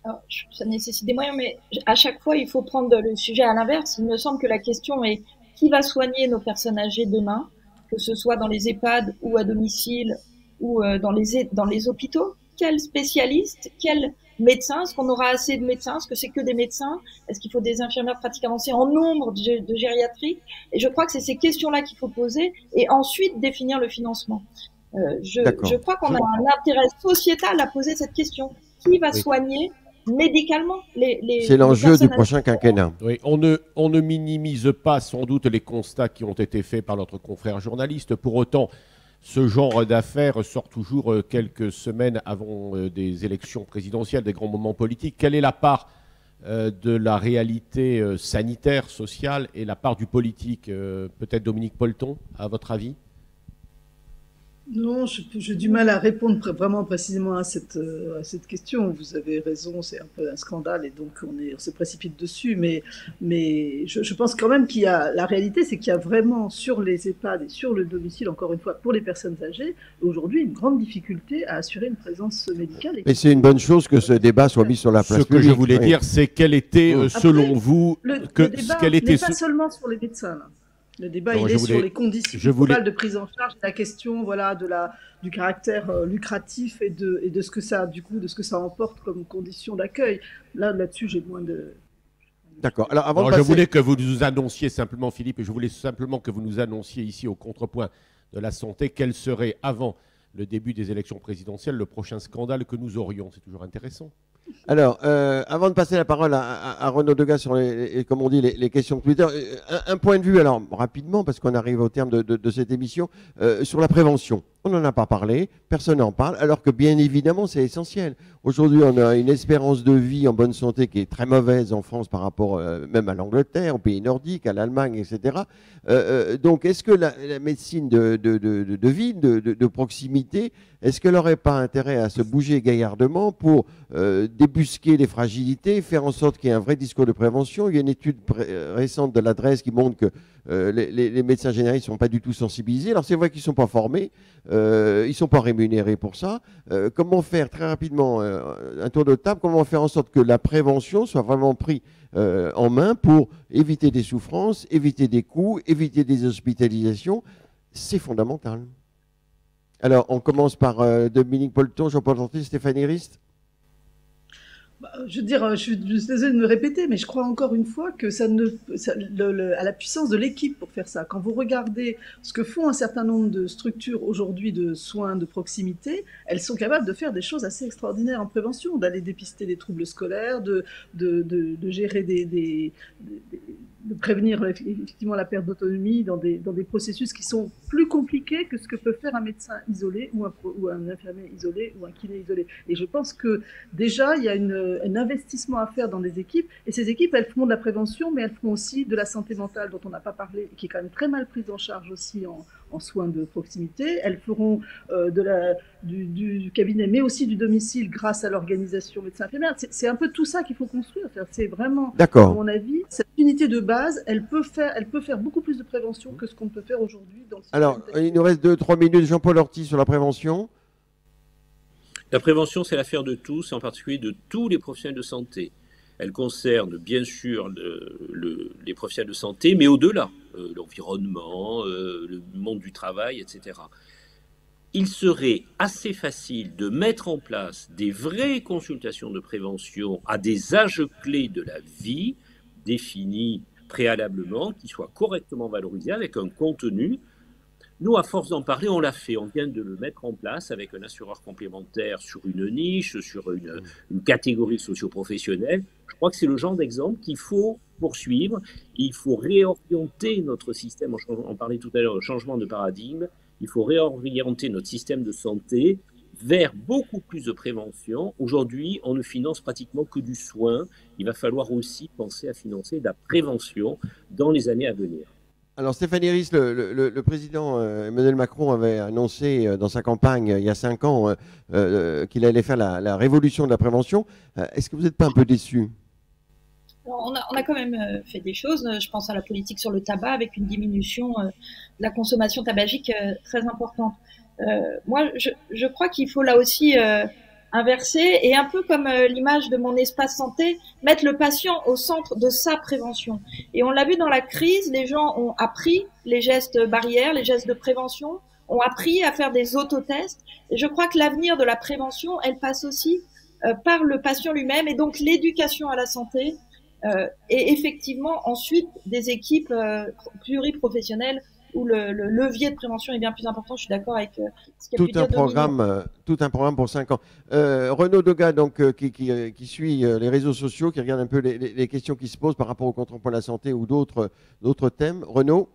Alors, ça nécessite des moyens, mais à chaque fois, il faut prendre le sujet à l'inverse. Il me semble que la question est qui va soigner nos personnes âgées demain, que ce soit dans les EHPAD ou à domicile ou dans les hôpitaux. Quel spécialiste, quel médecin? Est-ce qu'on aura assez de médecins? Est-ce que c'est que des médecins? Est-ce qu'il faut des infirmières pratiques avancées en nombre de gériatrie? Et je crois que c'est ces questions-là qu'il faut poser et ensuite définir le financement. Je crois qu'on a un intérêt sociétal à poser cette question. Qui va soigner médicalement c'est l'enjeu du prochain quinquennat. Oui, on ne minimise pas sans doute les constats qui ont été faits par notre confrère journaliste. Pour autant, ce genre d'affaires sort toujours quelques semaines avant des élections présidentielles, des grands moments politiques. Quelle est la part de la réalité sanitaire, sociale et la part du politique. Peut-être Dominique Polton, à votre avis? Non, j'ai du mal à répondre vraiment précisément à cette question. Vous avez raison, c'est un peu un scandale et donc on se précipite dessus. Mais je pense quand même qu'il y a, la réalité, c'est qu'il y a vraiment sur les EHPAD et sur le domicile, encore une fois, pour les personnes âgées, aujourd'hui une grande difficulté à assurer une présence médicale. Et c'est une bonne chose que ce débat soit mis sur la place publique. Ce que je voulais dire, c'est quel était, selon vous, le débat n'est pas seulement sur les médecins, là. Le débat, il est sur les conditions globales de prise en charge, la question, voilà, du caractère lucratif et de ce que ça, du coup, de ce que ça emporte comme condition d'accueil. Là-dessus, j'ai moins de. D'accord. Alors, avant de passer... Je voulais que vous nous annonciez simplement, Philippe, et je voulais simplement que vous nous annonciez ici au contrepoint de la santé, quel serait, avant le début des élections présidentielles, le prochain scandale que nous aurions. C'est toujours intéressant. Alors, avant de passer la parole à Renaud Degas sur comme on dit, les questions de Twitter, un point de vue, alors rapidement, parce qu'on arrive au terme de cette émission, sur la prévention. On n'en a pas parlé, personne n'en parle, alors que bien évidemment, c'est essentiel. Aujourd'hui, on a une espérance de vie en bonne santé qui est très mauvaise en France par rapport même à l'Angleterre, aux pays nordiques, à l'Allemagne, etc. Donc, est-ce que la médecine de ville, de proximité, est-ce qu'elle n'aurait pas intérêt à se bouger gaillardement pour débusquer les fragilités, faire en sorte qu'il y ait un vrai discours de prévention? Il y a une étude récente de l'adresse qui montre que les médecins généralistes ne sont pas du tout sensibilisés. Alors c'est vrai qu'ils ne sont pas formés, ils ne sont pas rémunérés pour ça. Comment faire très rapidement un tour de table, comment faire en sorte que la prévention soit vraiment prise en main pour éviter des souffrances, éviter des coûts, éviter des hospitalisations? C'est fondamental. Alors on commence par Dominique Polton, Jean-Paul Gentil, Stéphanie Rist. Je veux dire, je suis désolée de me répéter, mais je crois encore une fois que à la puissance de l'équipe pour faire ça. Quand vous regardez ce que font un certain nombre de structures aujourd'hui de soins de proximité, elles sont capables de faire des choses assez extraordinaires en prévention, d'aller dépister des troubles scolaires, de gérer de prévenir effectivement la perte d'autonomie dans des processus qui sont plus compliqués que ce que peut faire un médecin isolé ou un infirmier isolé ou un kiné isolé. Et je pense que déjà, il y a un investissement à faire dans des équipes, et ces équipes, elles feront de la prévention, mais elles feront aussi de la santé mentale dont on n'a pas parlé, qui est quand même très mal prise en charge aussi en soins de proximité. Elles feront du cabinet, mais aussi du domicile grâce à l'organisation médecin-infirmière. C'est un peu tout ça qu'il faut construire. C'est vraiment, à mon avis, cette unité de base, elle peut faire beaucoup plus de prévention que ce qu'on peut faire aujourd'hui dans le système. Alors, il nous reste 2-3 minutes. Jean-Paul Ortiz sur la prévention. La prévention, c'est l'affaire de tous, et en particulier de tous les professionnels de santé. Elle concerne bien sûr les professionnels de santé, mais au-delà, l'environnement, le monde du travail, etc. Il serait assez facile de mettre en place des vraies consultations de prévention à des âges clés de la vie, définis préalablement, qui soient correctement valorisés avec un contenu. Nous, à force d'en parler, on l'a fait. On vient de le mettre en place avec un assureur complémentaire sur une niche, sur une catégorie socio-professionnelle. Je crois que c'est le genre d'exemple qu'il faut poursuivre. Il faut réorienter notre système. On parlait tout à l'heure de changement de paradigme. Il faut réorienter notre système de santé vers beaucoup plus de prévention. Aujourd'hui, on ne finance pratiquement que du soin. Il va falloir aussi penser à financer de la prévention dans les années à venir. Alors Stéphanie Rist, le président Emmanuel Macron avait annoncé dans sa campagne il y a 5 ans qu'il allait faire la révolution de la prévention. Est-ce que vous n'êtes pas un peu déçu ? On a quand même fait des choses. Je pense à la politique sur le tabac avec une diminution de la consommation tabagique très importante. Moi, je crois qu'il faut là aussi inverser et un peu comme l'image de mon espace santé, mettre le patient au centre de sa prévention. Et on l'a vu dans la crise, les gens ont appris les gestes barrières, les gestes de prévention, ont appris à faire des autotests. Et je crois que l'avenir de la prévention, elle passe aussi par le patient lui-même et donc l'éducation à la santé et effectivement ensuite des équipes pluriprofessionnelles où le levier de prévention est bien plus important. Je suis d'accord avec ce qu'a pu dire Dominique. Tout un programme pour 5 ans. Renaud Degas, donc, qui suit les réseaux sociaux, qui regarde un peu les questions qui se posent par rapport au contrepoids de la santé ou d'autres thèmes. Renaud ?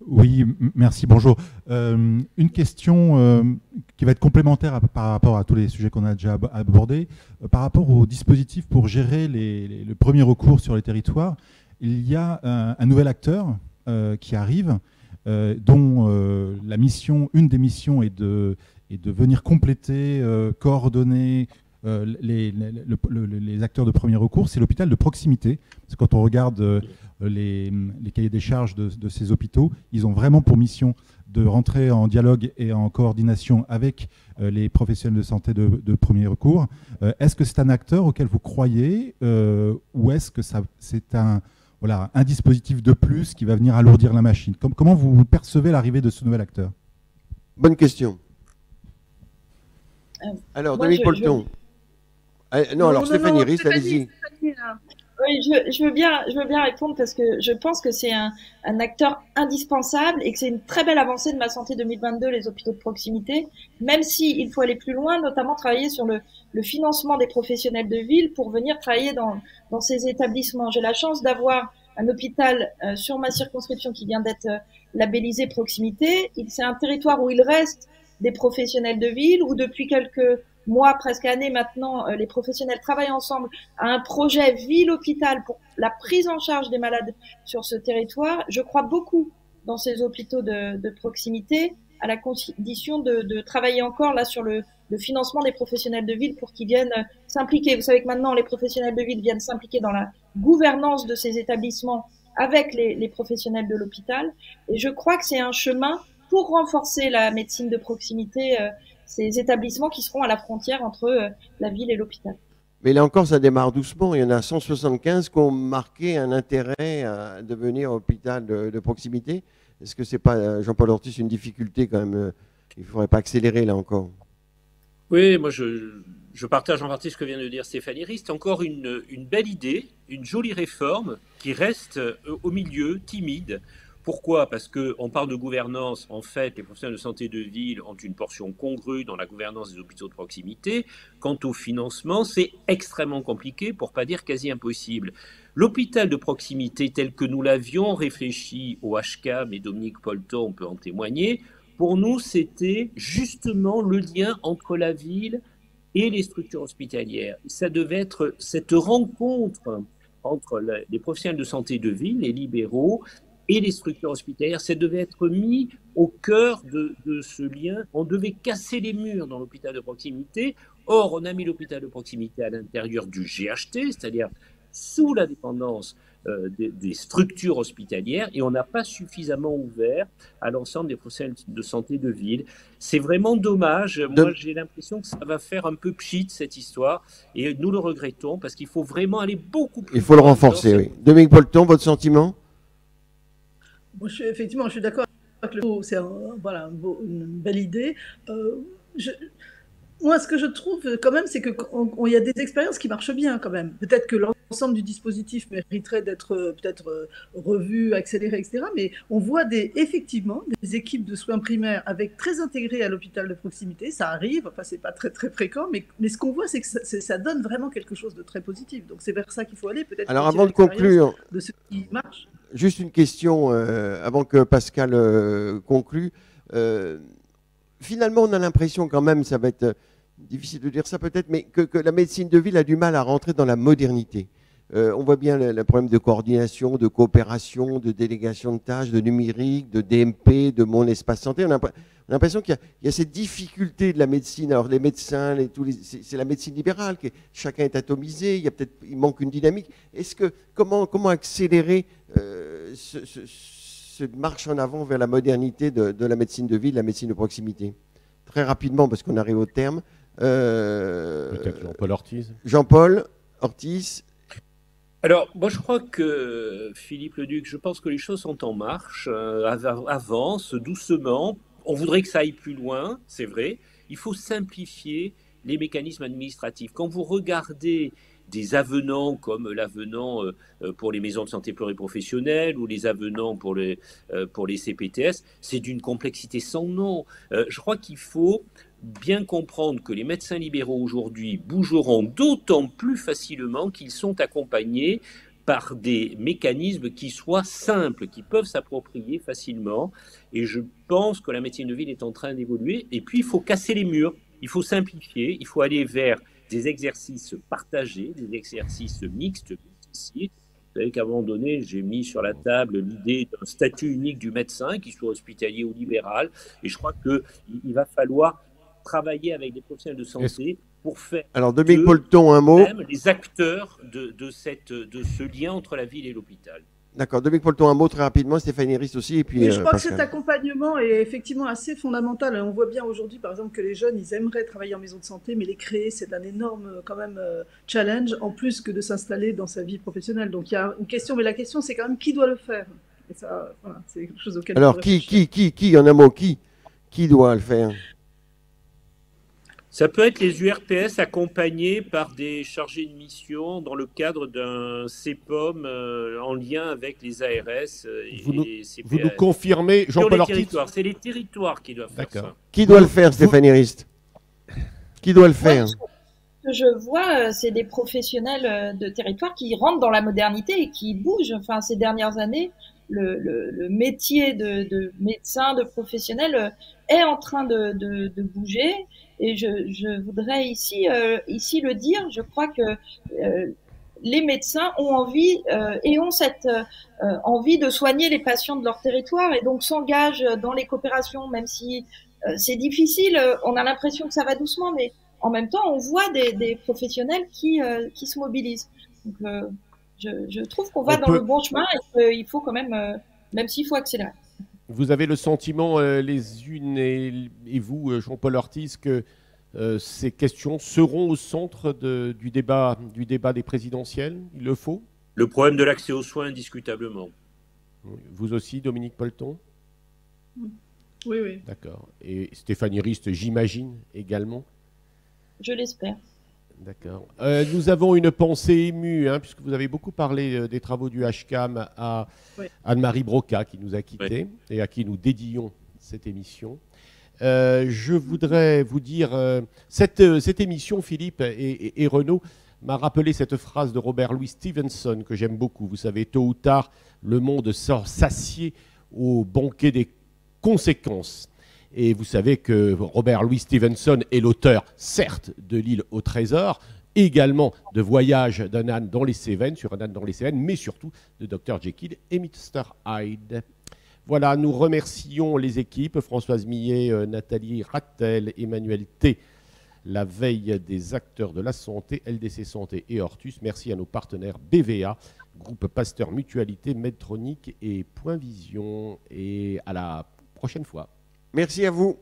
Oui, merci, bonjour. Une question qui va être complémentaire par rapport à tous les sujets qu'on a déjà abordés. Par rapport au dispositif pour gérer le premier recours sur les territoires, il y a un nouvel acteur qui arrive, dont une des missions est de venir compléter, coordonner les acteurs de premier recours, c'est l'hôpital de proximité. Parce que quand on regarde les cahiers des charges de ces hôpitaux, ils ont vraiment pour mission de rentrer en dialogue et en coordination avec les professionnels de santé de premier recours. Est-ce que c'est un acteur auquel vous croyez ou est-ce que c'est un dispositif de plus qui va venir alourdir la machine? Comment vous percevez l'arrivée de ce nouvel acteur? Bonne question. Alors, Dominique Polton. Non, Stéphanie Rist, allez-y. Oui, je veux bien répondre parce que je pense que c'est un acteur indispensable et que c'est une très belle avancée de Ma Santé 2022, les hôpitaux de proximité, même s'il faut aller plus loin, notamment travailler sur le financement des professionnels de ville pour venir travailler dans ces établissements. J'ai la chance d'avoir un hôpital sur ma circonscription qui vient d'être labellisé proximité. C'est un territoire où il reste des professionnels de ville, où depuis quelques mois, presque années maintenant, les professionnels travaillent ensemble à un projet ville-hôpital pour la prise en charge des malades sur ce territoire. Je crois beaucoup dans ces hôpitaux de proximité, à la condition de travailler encore là sur le financement des professionnels de ville pour qu'ils viennent s'impliquer. Vous savez que maintenant, les professionnels de ville viennent s'impliquer dans la gouvernance de ces établissements avec les professionnels de l'hôpital. Et je crois que c'est un chemin pour renforcer la médecine de proximité, ces établissements qui seront à la frontière entre la ville et l'hôpital. Mais là encore, ça démarre doucement. Il y en a 175 qui ont marqué un intérêt à devenir hôpital de proximité. Est-ce que c'est pas, Jean-Paul Ortiz, une difficulté quand même? Il ne faudrait pas accélérer là encore. Oui, moi je partage en partie ce que vient de dire Stéphanie Rist. Encore une belle idée, une jolie réforme qui reste au milieu, timide. Pourquoi? Parce qu'on parle de gouvernance. En fait, les professionnels de santé de ville ont une portion congrue dans la gouvernance des hôpitaux de proximité. Quant au financement, c'est extrêmement compliqué, pour ne pas dire quasi impossible. L'hôpital de proximité tel que nous l'avions réfléchi au HCAM, et Dominique Polton peut en témoigner, pour nous, c'était justement le lien entre la ville et les structures hospitalières. Ça devait être cette rencontre entre les professionnels de santé de ville, les libéraux, et les structures hospitalières, ça devait être mis au cœur de ce lien. On devait casser les murs dans l'hôpital de proximité. Or, on a mis l'hôpital de proximité à l'intérieur du GHT, c'est-à-dire sous la dépendance des structures hospitalières, et on n'a pas suffisamment ouvert à l'ensemble des professionnels de santé de ville. C'est vraiment dommage. Moi, j'ai l'impression que ça va faire un peu pchit, cette histoire, et nous le regrettons, parce qu'il faut vraiment aller beaucoup plus loin. Il faut le renforcer, oui. Dominique Polton, votre sentiment? Moi, effectivement, je suis d'accord avec c'est une belle idée. Moi, ce que je trouve quand même, c'est qu'il y a des expériences qui marchent bien quand même. Peut-être que l'ensemble du dispositif mériterait d'être peut-être revu, accéléré, etc. Mais on voit effectivement des équipes de soins primaires avec très intégrées à l'hôpital de proximité. Ça arrive, enfin c'est pas très très fréquent, mais ce qu'on voit, c'est que ça donne vraiment quelque chose de très positif. Donc c'est vers ça qu'il faut aller. Peut-être. Alors avant de conclure, de ce qui marche. Juste une question avant que Pascal conclue. Finalement, on a l'impression quand même, ça va être difficile de dire ça peut-être, mais que la médecine de ville a du mal à rentrer dans la modernité. On voit bien le problème de coordination, de coopération, de délégation de tâches, de numérique, de DMP, de Mon Espace Santé. On a l'impression qu'il y a cette difficulté de la médecine. Alors les médecins, c'est la médecine libérale, chacun est atomisé, il manque une dynamique. Comment accélérer cette marche en avant vers la modernité de la médecine de ville, la médecine de proximité? Très rapidement, parce qu'on arrive au terme. Peut-être Jean-Paul Ortiz. Jean-Paul Ortiz. Alors, moi, je crois que, Philippe Leduc, je pense que les choses sont en marche, avancent doucement. On voudrait que ça aille plus loin, c'est vrai. Il faut simplifier les mécanismes administratifs. Quand vous regardez des avenants comme l'avenant pour les maisons de santé pluriprofessionnelles ou les avenants pour les CPTS, c'est d'une complexité sans nom. Je crois qu'il faut bien comprendre que les médecins libéraux aujourd'hui bougeront d'autant plus facilement qu'ils sont accompagnés par des mécanismes qui soient simples, qui peuvent s'approprier facilement. Et je pense que la médecine de ville est en train d'évoluer. Et puis, il faut casser les murs, il faut simplifier, il faut aller vers des exercices partagés, des exercices mixtes. Vous savez qu'à un moment donné, j'ai mis sur la table l'idée d'un statut unique du médecin, qu'il soit hospitalier ou libéral. Et je crois qu'il va falloir travailler avec des professionnels de santé pour faire Dominique Polton, un mot. Les acteurs de ce lien entre la ville et l'hôpital. D'accord. Dominique Polton, un mot très rapidement. Stéphanie Rist aussi. Et puis, je crois Pascal. que cet accompagnement est effectivement assez fondamental. On voit bien aujourd'hui, par exemple, que les jeunes, ils aimeraient travailler en maison de santé, mais les créer, c'est un énorme quand même challenge, en plus que de s'installer dans sa vie professionnelle. Donc il y a une question, mais la question, c'est quand même qui doit le faire. Et ça, voilà, c'est quelque chose auquel. Alors qui, en un mot, qui doit le faire? Ça peut être les URPS accompagnés par des chargés de mission dans le cadre d'un CEPOM en lien avec les ARS et les CPAS. Vous nous confirmez, Jean-Paul Ortiz? C'est les territoires qui doivent faire ça. Qui doit le faire, Stéphanie Rist? Qui doit le faire? Ce que je vois, c'est des professionnels de territoire qui rentrent dans la modernité et qui bougent. Enfin, ces dernières années, le métier de médecin, de professionnel est en train de bouger. Et je voudrais ici le dire, je crois que les médecins ont envie et ont cette envie de soigner les patients de leur territoire et donc s'engagent dans les coopérations, même si c'est difficile, on a l'impression que ça va doucement, mais en même temps, on voit des professionnels qui se mobilisent. Donc, je trouve qu'on va dans le bon chemin et qu'il faut quand même s'il faut accélérer. Vous avez le sentiment, les unes et vous, Jean-Paul Ortiz, que ces questions seront au centre du débat des présidentielles? Il le faut? Le problème de l'accès aux soins, indiscutablement. Vous aussi, Dominique Polton? Oui. D'accord. Et Stéphanie Rist, j'imagine, également? Je l'espère. D'accord. Nous avons une pensée émue, puisque vous avez beaucoup parlé des travaux du HCAM à Anne-Marie Broca, qui nous a quittés et à qui nous dédions cette émission. Je voudrais vous dire, cette émission, Philippe et Renaud, m'a rappelé cette phrase de Robert Louis Stevenson que j'aime beaucoup. Vous savez, tôt ou tard, le monde sort s'assied au banquet des conséquences. Et vous savez que Robert Louis Stevenson est l'auteur, certes, de L'île au trésor, également de Voyage d'un âne dans les Cévennes, sur un âne dans les Cévennes, mais surtout de Dr Jekyll et Mr Hyde. Voilà, nous remercions les équipes, Françoise Millet, Nathalie Rattel, Emmanuel T, la veille des acteurs de la santé, LDC Santé et Hortus. Merci à nos partenaires BVA, Groupe Pasteur Mutualité, Medtronic et Point Vision. Et à la prochaine fois. Merci à vous.